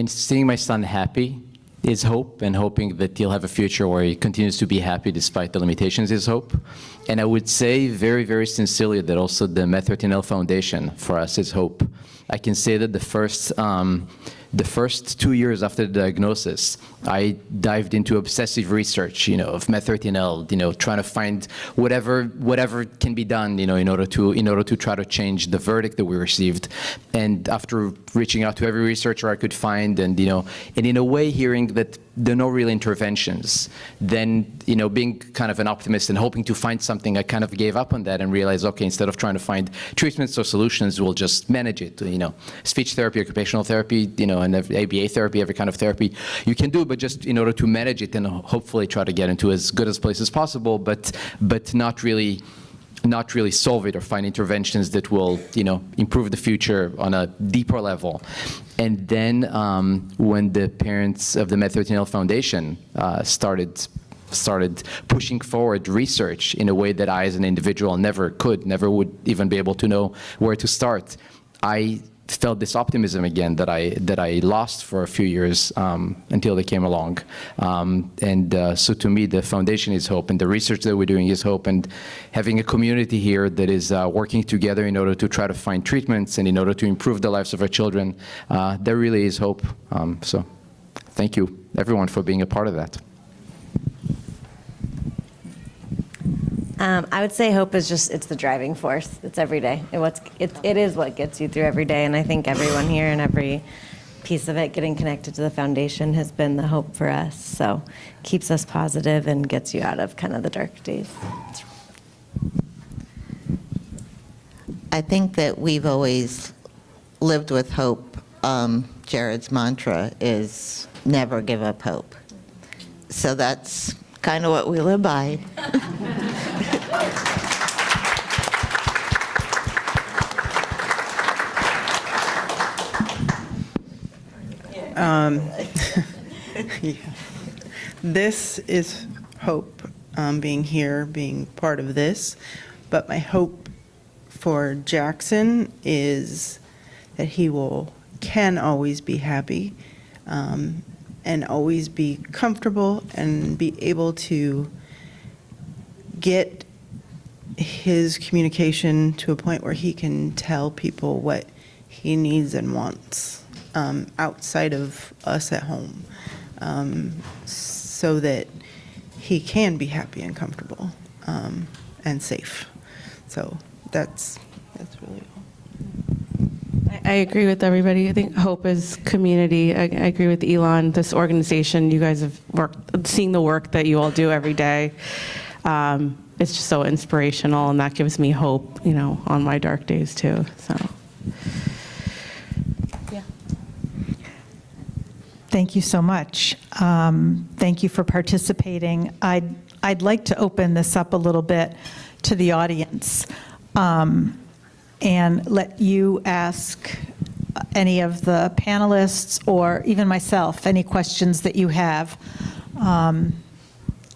Seeing my son happy is hope, and hoping that he'll have a future where he continues to be happy despite the limitations is hope. And I would say very, very sincerely that also the MED13L Foundation for us is hope. I can say that the first 2 years after the diagnosis, I dived into obsessive research, of MED13L, trying to find whatever can be done, in order to try to change the verdict that we received. And after reaching out to every researcher I could find, and in a way hearing that there are no real interventions, then, being kind of an optimist and hoping to find something, I kind of gave up on that and realized, okay, instead of trying to find treatments or solutions, we'll just manage it. Speech therapy, occupational therapy, and ABA therapy, every kind of therapy you can do, but just in order to manage it and hopefully try to get into as good a place as possible, but not really solve it or find interventions that will, improve the future on a deeper level. And then when the parents of the MED13L Foundation started pushing forward research in a way that I as an individual never would even be able to know where to start, I felt this optimism again that I lost for a few years until they came along. So to me, the foundation is hope, and the research that we're doing is hope, and having a community here that is working together in order to try to find treatments and in order to improve the lives of our children, there really is hope. So thank you, everyone, for being a part of that. I would say hope is it's the driving force. It's every day. It is what gets you through every day. And I think everyone here and every piece of it getting connected to the foundation has been the hope for us. So keeps us positive and gets you out of kind of the dark days. I think that we've always lived with hope. Jared's mantra is never give up hope. So that's kind of what we live by. Yeah. This is hope, being here, being part of this. But my hope for Jackson is that he can always be happy, and always be comfortable and be able to get his communication to a point where he can tell people what he needs and wants outside of us at home, so that he can be happy and comfortable and safe. So that's really all. I agree with everybody. I think hope is community. I agree with Elon. This organization, you guys have seeing the work that you all do every day. It's just so inspirational, and that gives me hope, on my dark days too. So, yeah. Thank you so much. Thank you for participating. I'd like to open this up a little bit to the audience. And let you ask any of the panelists or even myself any questions that you have. And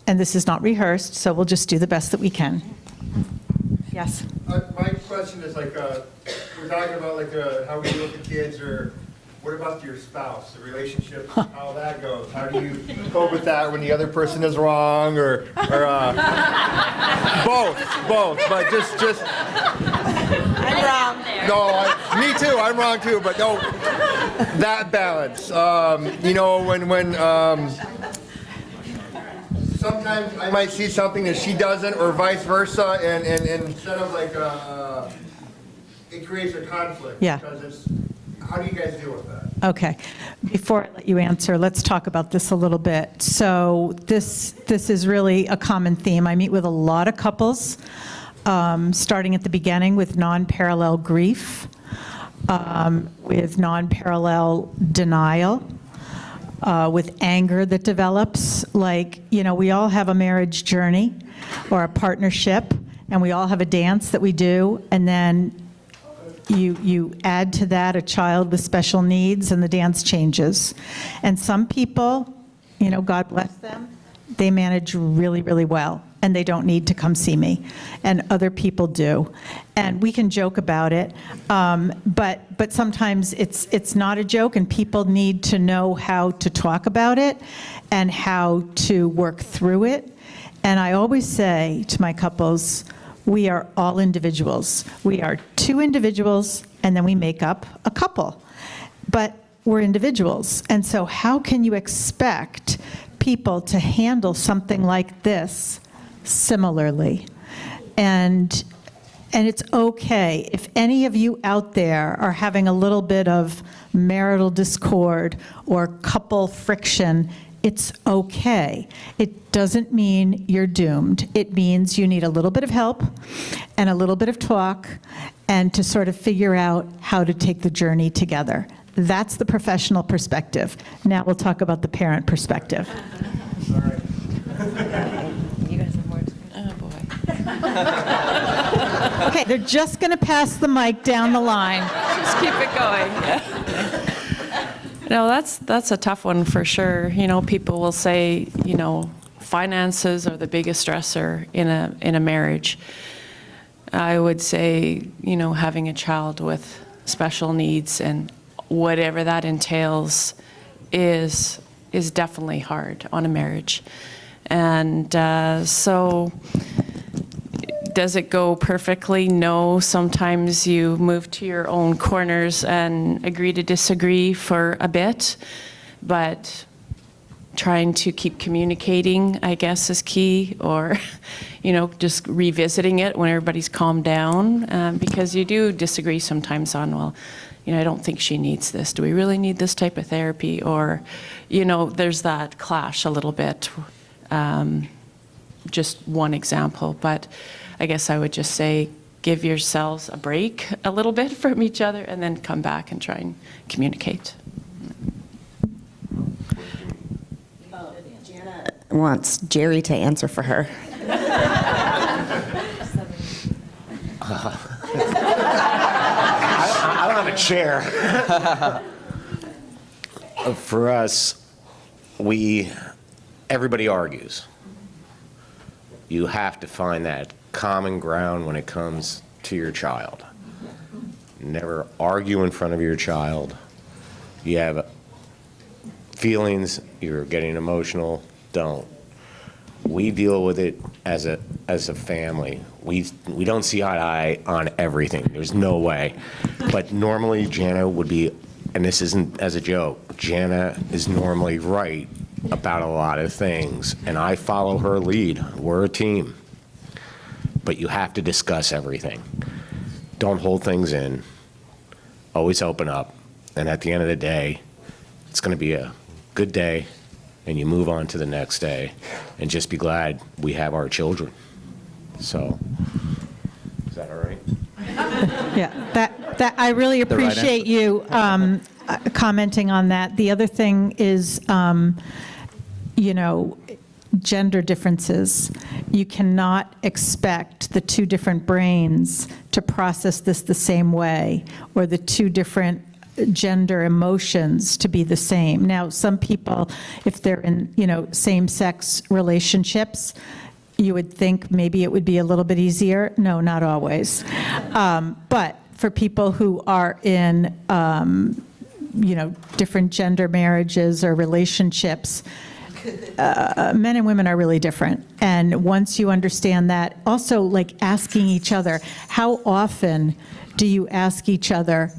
this is not rehearsed, so we'll just do the best that we can. Yes? My question is we're talking about how we deal with the kids, or what about your spouse, the relationship, how that goes? How do you cope with that when the other person is wrong, or both, but just. I'm wrong. No, me too. I'm wrong too. But no, that balance. When sometimes I might see something that she doesn't, or vice versa, and instead of it creates a conflict. Yeah. Because how do you guys deal with that? Okay. Before I let you answer, let's talk about this a little bit. So this is really a common theme. I meet with a lot of couples. starting at the beginning with non-parallel grief, with non-parallel denial, with anger that develops. Like, we all have a marriage journey or a partnership, and we all have a dance that we do, and then you add to that a child with special needs, and the dance changes. And some people, God bless them, they manage really, really well, and they don't need to come see me. And other people do. And we can joke about it, but sometimes it's not a joke, and people need to know how to talk about it and how to work through it. And I always say to my couples, we are all individuals. We are two individuals, and then we make up a couple. But we're individuals. And so how can you expect people to handle something like this similarly? And it's okay. If any of you out there are having a little bit of marital discord or couple friction, it's okay. It doesn't mean you're doomed. It means you need a little bit of help and a little bit of talk, and to sort of figure out how to take the journey together. That's the professional perspective. Now we'll talk about the parent perspective. You guys have more to say? Oh, boy. Okay, they're just going to pass the mic down the line. Just keep it going. No, that's a tough one for sure. People will say, finances are the biggest stressor in a marriage. I would say, having a child with special needs and whatever that entails is definitely hard on a marriage. And so does it go perfectly? No. Sometimes you move to your own corners and agree to disagree for a bit, but trying to keep communicating, I guess, is key, or, just revisiting it when everybody's calmed down, because you do disagree sometimes on, well, I don't think she needs this. Do we really need this type of therapy? Or, there's that clash a little bit. Just one example, but I guess I would just say give yourselves a break a little bit from each other, and then come back and try and communicate. Jana wants Jerry to answer for her. I don't have a chair. For us, everybody argues. You have to find that common ground when it comes to your child. Never argue in front of your child. You have feelings, you're getting emotional, don't. We deal with it as a family. We don't see eye to eye on everything. There's no way. But normally Jana would be, and this isn't as a joke, Jana is normally right about a lot of things, and I follow her lead. We're a team. But you have to discuss everything. Don't hold things in. Always open up. And at the end of the day, it's going to be a good day, and you move on to the next day, and just be glad we have our children. So, is that all right? Yeah, that I really appreciate you commenting on that. The other thing is, gender differences. You cannot expect the two different brains to process this the same way, or the two different gender emotions to be the same. Now, some people, if they're in, same-sex relationships, you would think maybe it would be a little bit easier. No, not always. But for people who are in, different gender marriages or relationships, men and women are really different. And once you understand that, also like asking each other, how often do you ask each other,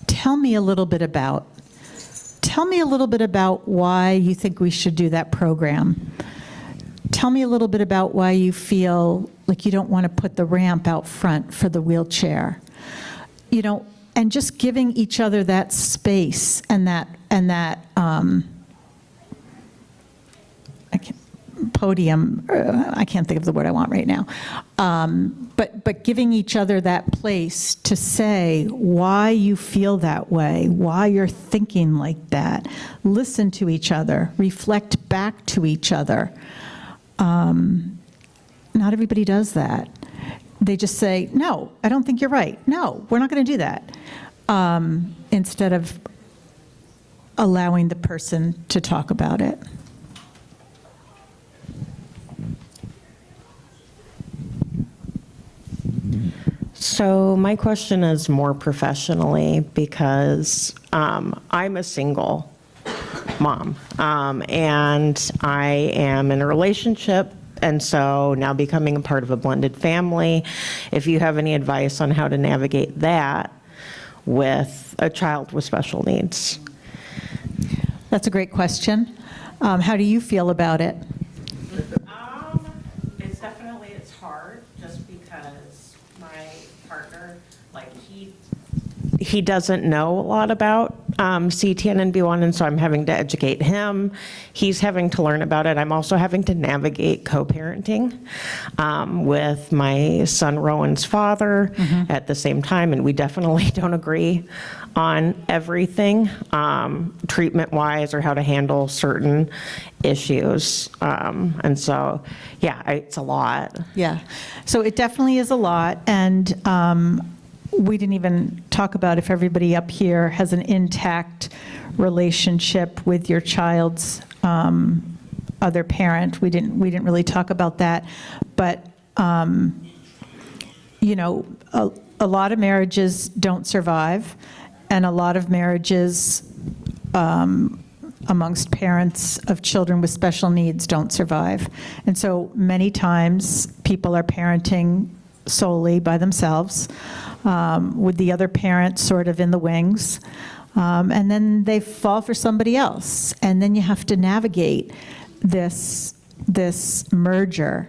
tell me a little bit about why you think we should do that program. Tell me a little bit about why you feel like you don't want to put the ramp out front for the wheelchair. And just giving each other that space and that podium, I can't think of the word I want right now, but giving each other that place to say why you feel that way, why you're thinking like that, listen to each other, reflect back to each other. Not everybody does that. They just say, no, I don't think you're right. No, we're not going to do that. Instead of allowing the person to talk about it. So my question is more professionally because I'm a single mom and I am in a relationship, and so now becoming a part of a blended family. If you have any advice on how to navigate that with a child with special needs. That's a great question. How do you feel about it? It's hard just because my partner, He doesn't know a lot about CTNNB1, and so I'm having to educate him. He's having to learn about it. I'm also having to navigate co-parenting with my son Rowan's father at the same time, and we definitely don't agree on everything treatment-wise or how to handle certain issues. And so, yeah, it's a lot. Yeah. So it definitely is a lot. And we didn't even talk about if everybody up here has an intact relationship with your child's other parent. We didn't really talk about that. But, you know, a lot of marriages don't survive. And a lot of marriages amongst parents of children with special needs don't survive. And so many times people are parenting solely by themselves, with the other parent sort of in the wings. And then they fall for somebody else. And then you have to navigate this merger.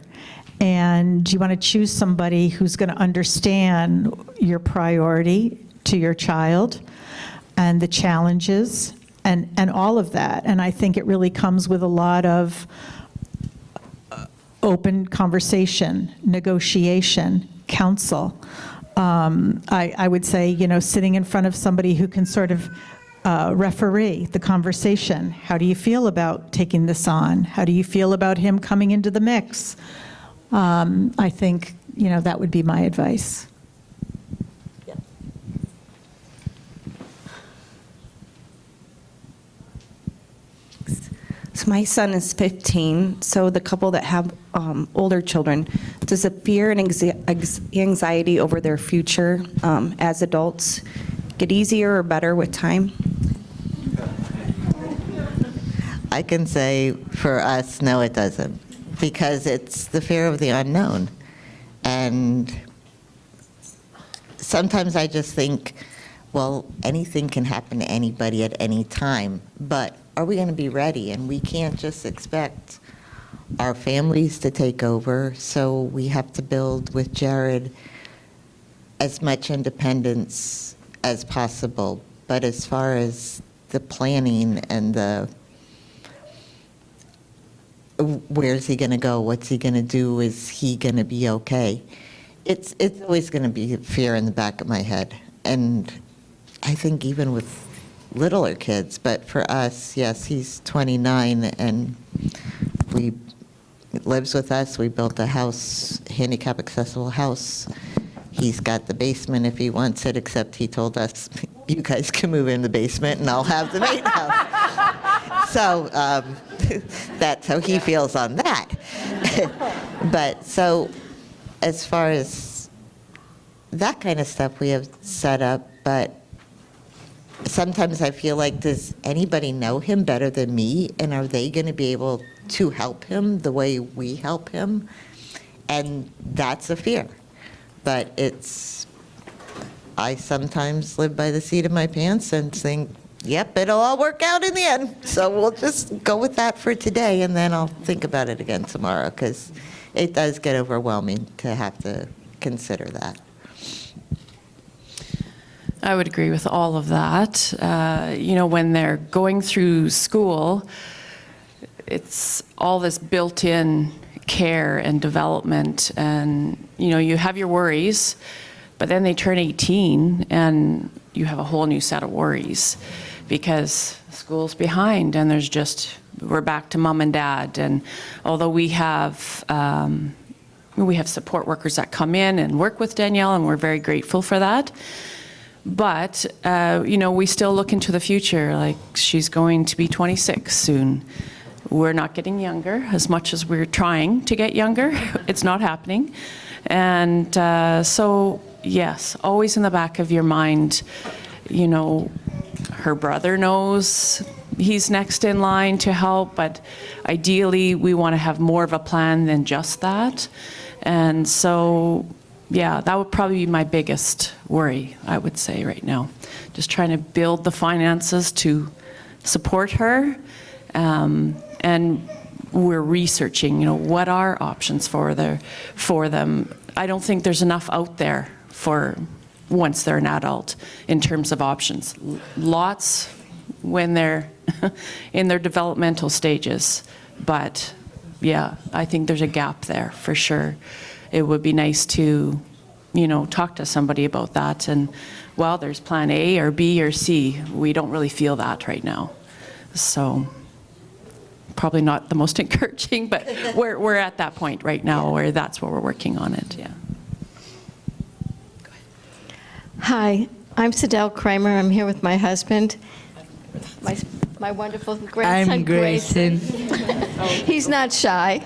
And you want to choose somebody who's going to understand your priority to your child and the challenges and all of that. And I think it really comes with a lot of open conversation, negotiation, counsel. I would say, you know, sitting in front of somebody who can sort of referee the conversation. How do you feel about taking this on? How do you feel about him coming into the mix? I think, you know, that would be my advice. So my son is 15, so the couple that have older children, does the fear and anxiety over their future as adults get easier or better with time? I can say for us, no, it doesn't, because it's the fear of the unknown. And sometimes I just think, well, anything can happen to anybody at any time, but are we going to be ready? And we can't just expect our families to take over, so we have to build with Jared as much independence as possible. But as far as the planning and the where's he going to go, what's he going to do, is he going to be okay, it's always going to be fear in the back of my head. And I think even with littler kids, but for us, yes, he's 29 and he lives with us. We built a house, handicap accessible house. He's got the basement if he wants it, except he told us, you guys can move in the basement and I'll have the main house. So that's how he feels on that. But so as far as that kind of stuff we have set up, but sometimes I feel like, does anybody know him better than me? And are they going to be able to help him the way we help him? And that's a fear. But I sometimes live by the seat of my pants and think, yep, it'll all work out in the end. So we'll just go with that for today, and then I'll think about it again tomorrow, because it does get overwhelming to have to consider that. I would agree with all of that. You know, when they're going through school, it's all this built-in care and development, and you have your worries, but then they turn 18 and you have a whole new set of worries because school's behind and we're back to mom and dad. And although we have support workers that come in and work with Danielle, and we're very grateful for that. But, we still look into the future. Like, she's going to be 26 soon. We're not getting younger as much as we're trying to get younger. It's not happening. And so, yes, always in the back of your mind, her brother knows he's next in line to help, but ideally we want to have more of a plan than just that. And so, yeah, that would probably be my biggest worry, I would say, right now. Just trying to build the finances to support her. And we're researching, what are options for them. I don't think there's enough out there for once they're an adult in terms of options. Lots when they're in their developmental stages. But yeah, I think there's a gap there for sure. It would be nice to, talk to somebody about that. And, well, there's plan A or B or C. We don't really feel that right now. So probably not the most encouraging, but we're at that point right now where that's where we're working on it, yeah. Hi, I'm Sidel Kramer. I'm here with my husband, my wonderful grandson, I'm Grayson. He's not shy,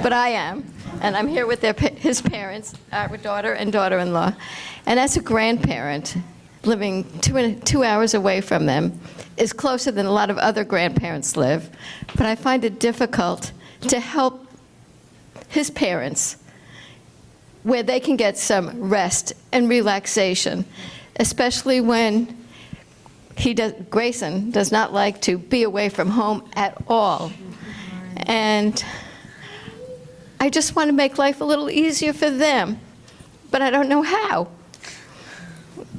but I am. And I'm here with his parents, our daughter and daughter-in-law. And as a grandparent, living 2 hours away from them is closer than a lot of other grandparents live. But I find it difficult to help his parents where they can get some rest and relaxation, especially when Grayson does not like to be away from home at all. And I just want to make life a little easier for them, but I don't know how.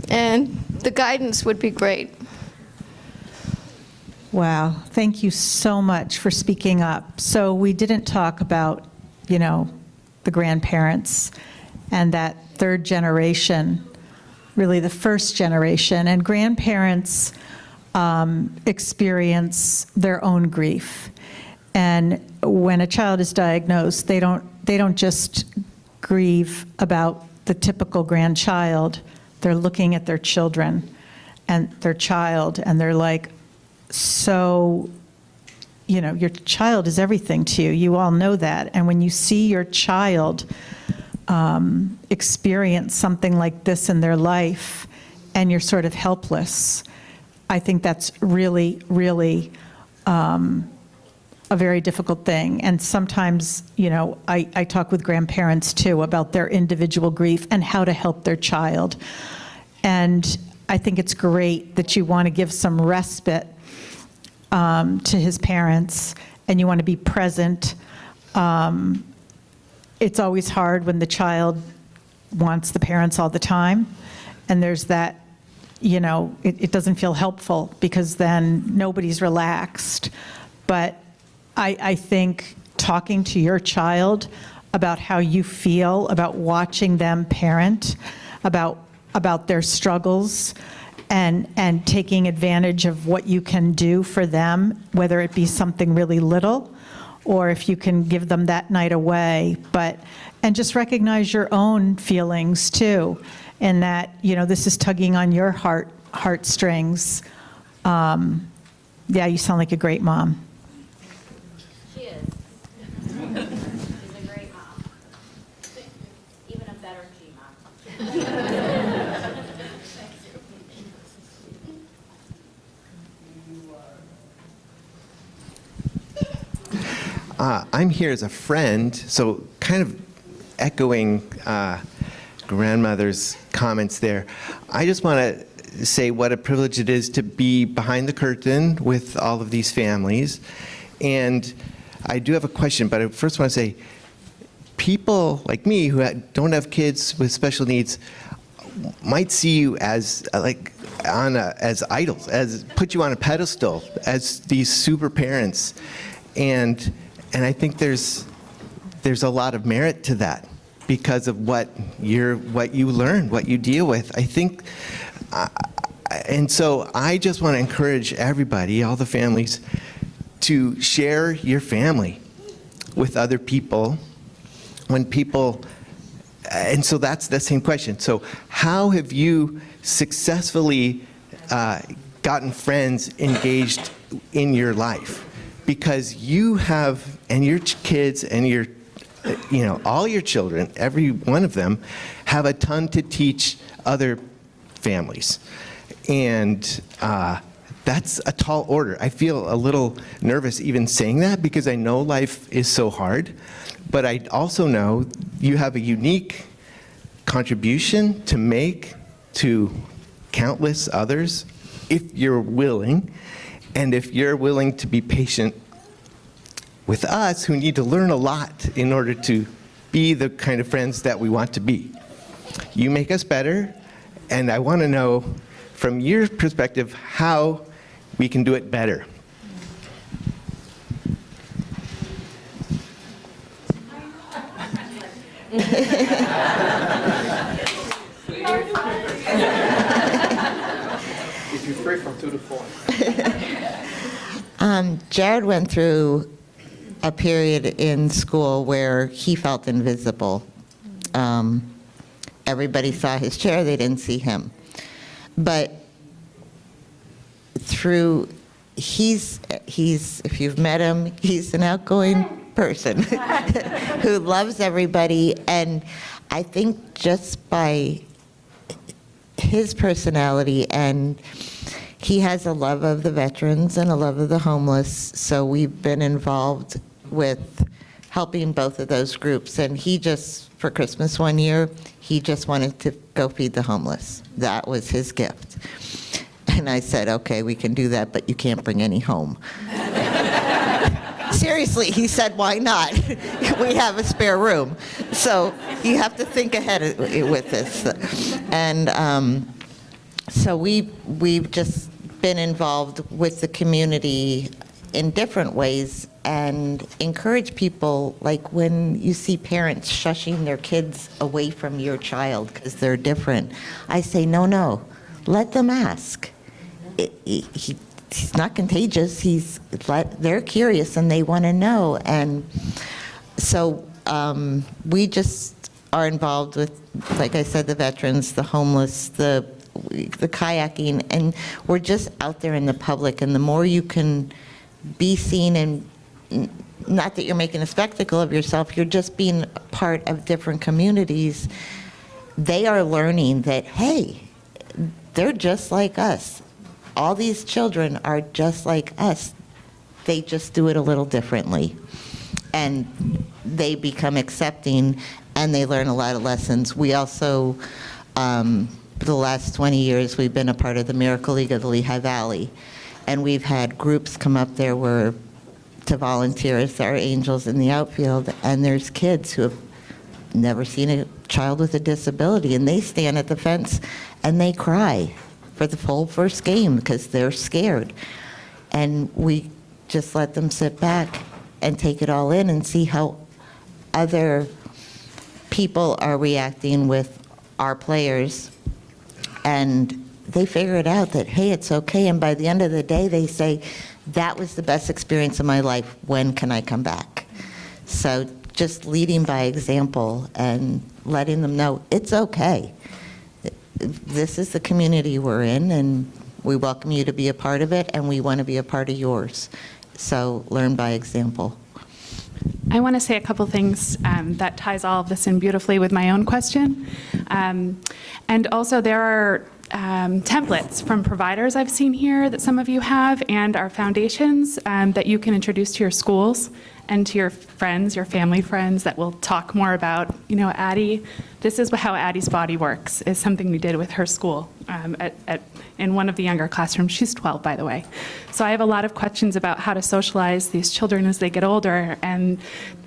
And the guidance would be great. Wow, thank you so much for speaking up. So we didn't talk about, the grandparents and that third generation, really the first generation. And grandparents experience their own grief. And when a child is diagnosed, they don't just grieve about the typical grandchild. They're looking at their children and their child, and they're like, so, your child is everything to you. You all know that. And when you see your child experience something like this in their life, and you're sort of helpless, I think that's really, really a very difficult thing. And sometimes, I talk with grandparents too about their individual grief and how to help their child. And I think it's great that you want to give some respite to his parents, and you want to be present. It's always hard when the child wants the parents all the time, and there's that, it doesn't feel helpful because then nobody's relaxed. But I think talking to your child about how you feel about watching them parent, about their struggles, and taking advantage of what you can do for them, whether it be something really little or if you can give them that night away. And just recognize your own feelings too, and that, this is tugging on your heartstrings. Yeah, you sound like a great mom. She is. She's a great mom. Even a better G-mom. I'm here as a friend, so kind of echoing grandmother's comments there. I just want to say what a privilege it is to be behind the curtain with all of these families. And I do have a question, but I first want to say, people like me who don't have kids with special needs might see you as as idols, as put you on a pedestal as these super parents. And I think there's a lot of merit to that because of what you learn, what you deal with. I think, and so I just want to encourage everybody, all the families, to share your family with other people. When people, and so that's the same question. So how have you successfully gotten friends engaged in your life? Because you have, and your kids and your, all your children, every one of them, have a ton to teach other families. And that's a tall order. I feel a little nervous even saying that because I know life is so hard, but I also know you have a unique contribution to make to countless others if you're willing, and if you're willing to be patient with us who need to learn a lot in order to be the kind of friends that we want to be. You make us better, and I want to know from your perspective how we can do it better. If you're free from 2 to 4. Jared went through a period in school where he felt invisible. Everybody saw his chair, they didn't see him. But he's if you've met him, he's an outgoing person who loves everybody, and I think just by his personality, and he has a love of the veterans and a love of the homeless, so we've been involved with helping both of those groups. And he just, for Christmas one year, he just wanted to go feed the homeless. That was his gift. And I said, okay, we can do that, but you can't bring any home. Seriously, he said, why not? We have a spare room. So you have to think ahead with this. And so we've just been involved with the community in different ways and encourage people, like when you see parents shushing their kids away from your child because they're different, I say, no, let them ask. He's not contagious. They're curious and they want to know. And so we just are involved with, like I said, the veterans, the homeless, the kayaking, and we're just out there in the public. And the more you can be seen, and not that you're making a spectacle of yourself, you're just being part of different communities. They are learning that, hey, they're just like us. All these children are just like us. They just do it a little differently. And they become accepting, and they learn a lot of lessons. We also, for the last 20 years, we've been a part of the Miracle League of the Lehigh Valley. And we've had groups come up there to volunteer as our angels in the outfield, and there's kids who have never seen a child with a disability, and they stand at the fence and they cry for the full first game because they're scared. And we just let them sit back and take it all in and see how other people are reacting with our players. And they figure it out that, hey, it's okay. And by the end of the day, they say, that was the best experience of my life. When can I come back? So just leading by example and letting them know it's okay. This is the community we're in, and we welcome you to be a part of it, and we want to be a part of yours. So learn by example. I want to say a couple things that ties all of this in beautifully with my own question. And also there are templates from providers I've seen here that some of you have, and our foundations that you can introduce to your schools and to your friends, your family friends, that will talk more about, Addie. This is how Addie's body works, is something we did with her school in one of the younger classrooms. She's 12, by the way. So I have a lot of questions about how to socialize these children as they get older, and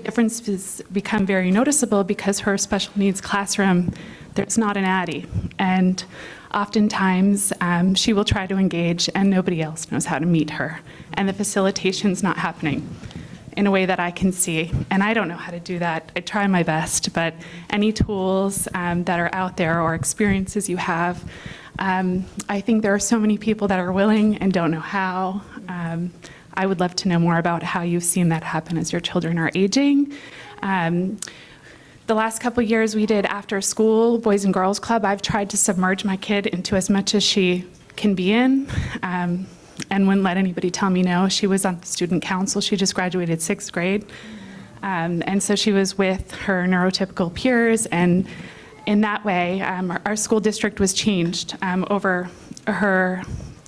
differences become very noticeable because her special needs classroom, there's not an Addie. And oftentimes, she will try to engage and nobody else knows how to meet her, and the facilitation's not happening. in a way that I can see. And I don't know how to do that. I try my best, but any tools that are out there or experiences you have, I think there are so many people that are willing and don't know how. I would love to know more about how you've seen that happen as your children are aging. The last couple years we did after school Boys and Girls Club. I've tried to submerge my kid into as much as she can be in, and wouldn't let anybody tell me no. She was on the student council. She just graduated 6th grade. And so she was with her neurotypical peers, and in that way, our school district was changed over her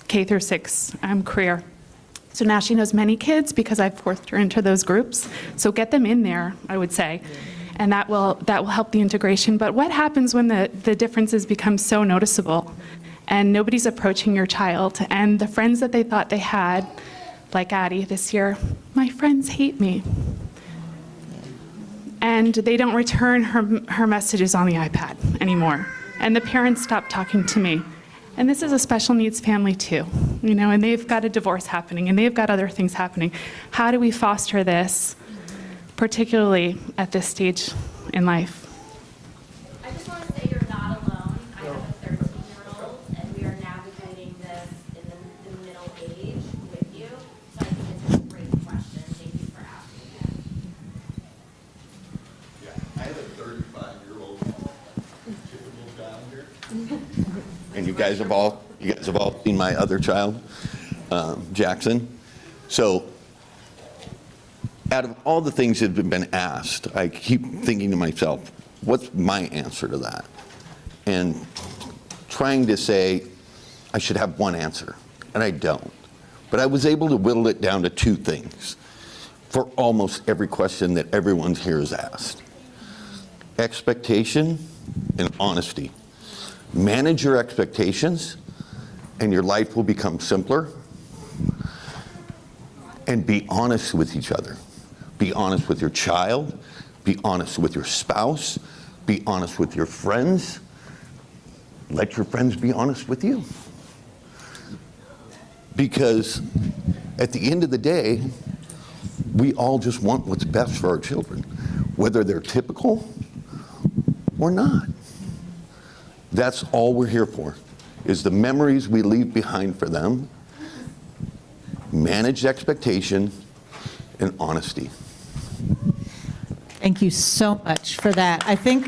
K through 6 career. So now she knows many kids because I've forced her into those groups. So get them in there, I would say. And that will help the integration. But what happens when the differences become so noticeable and nobody's approaching your child, and the friends that they thought they had, like Addie this year, my friends hate me. And they don't return her messages on the iPad anymore. And the parents stop talking to me. And this is a special needs family too, you know, and they've got a divorce happening and they've got other things happening. How do we foster this, particularly at this stage in life? I just want to say you're not alone. I have a 13-year-old, and we are navigating this in the middle age with you. So I think it's a great question. Thank you for asking it. Yeah, I have a 35-year-old typical child here. And you guys have all seen my other child, Jackson. So out of all the things that have been asked, I keep thinking to myself, what's my answer to that? And trying to say, I should have one answer, and I don't. But I was able to whittle it down to 2 things for almost every question that everyone here has asked. Expectation and honesty. Manage your expectations, and your life will become simpler. And be honest with each other. Be honest with your child. Be honest with your spouse. Be honest with your friends. Let your friends be honest with you. Because at the end of the day, we all just want what's best for our children, whether they're typical or not. That's all we're here for, is the memories we leave behind for them, managed expectation, and honesty. Thank you so much for that. I think,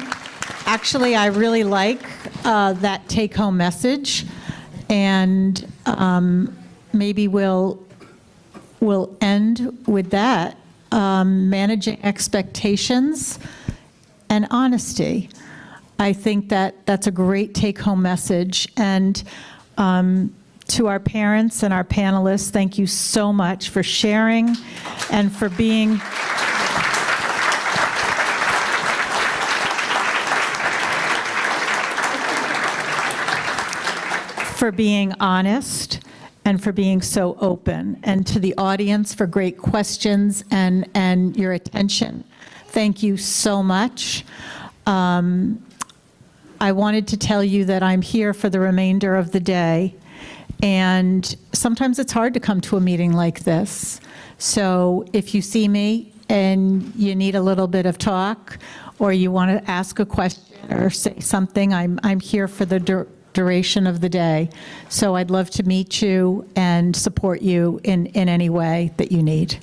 actually, I really like that take-home message, and maybe we'll end with that, managing expectations and honesty. I think that that's a great take-home message. And to our parents and our panelists, thank you so much for sharing and for being honest and for being so open. And to the audience for great questions and your attention. Thank you so much. I wanted to tell you that I'm here for the remainder of the day, and sometimes it's hard to come to a meeting like this. So if you see me and you need a little bit of talk, or you want to ask a question or say something, I'm here for the duration of the day. So I'd love to meet you and support you in any way that you need.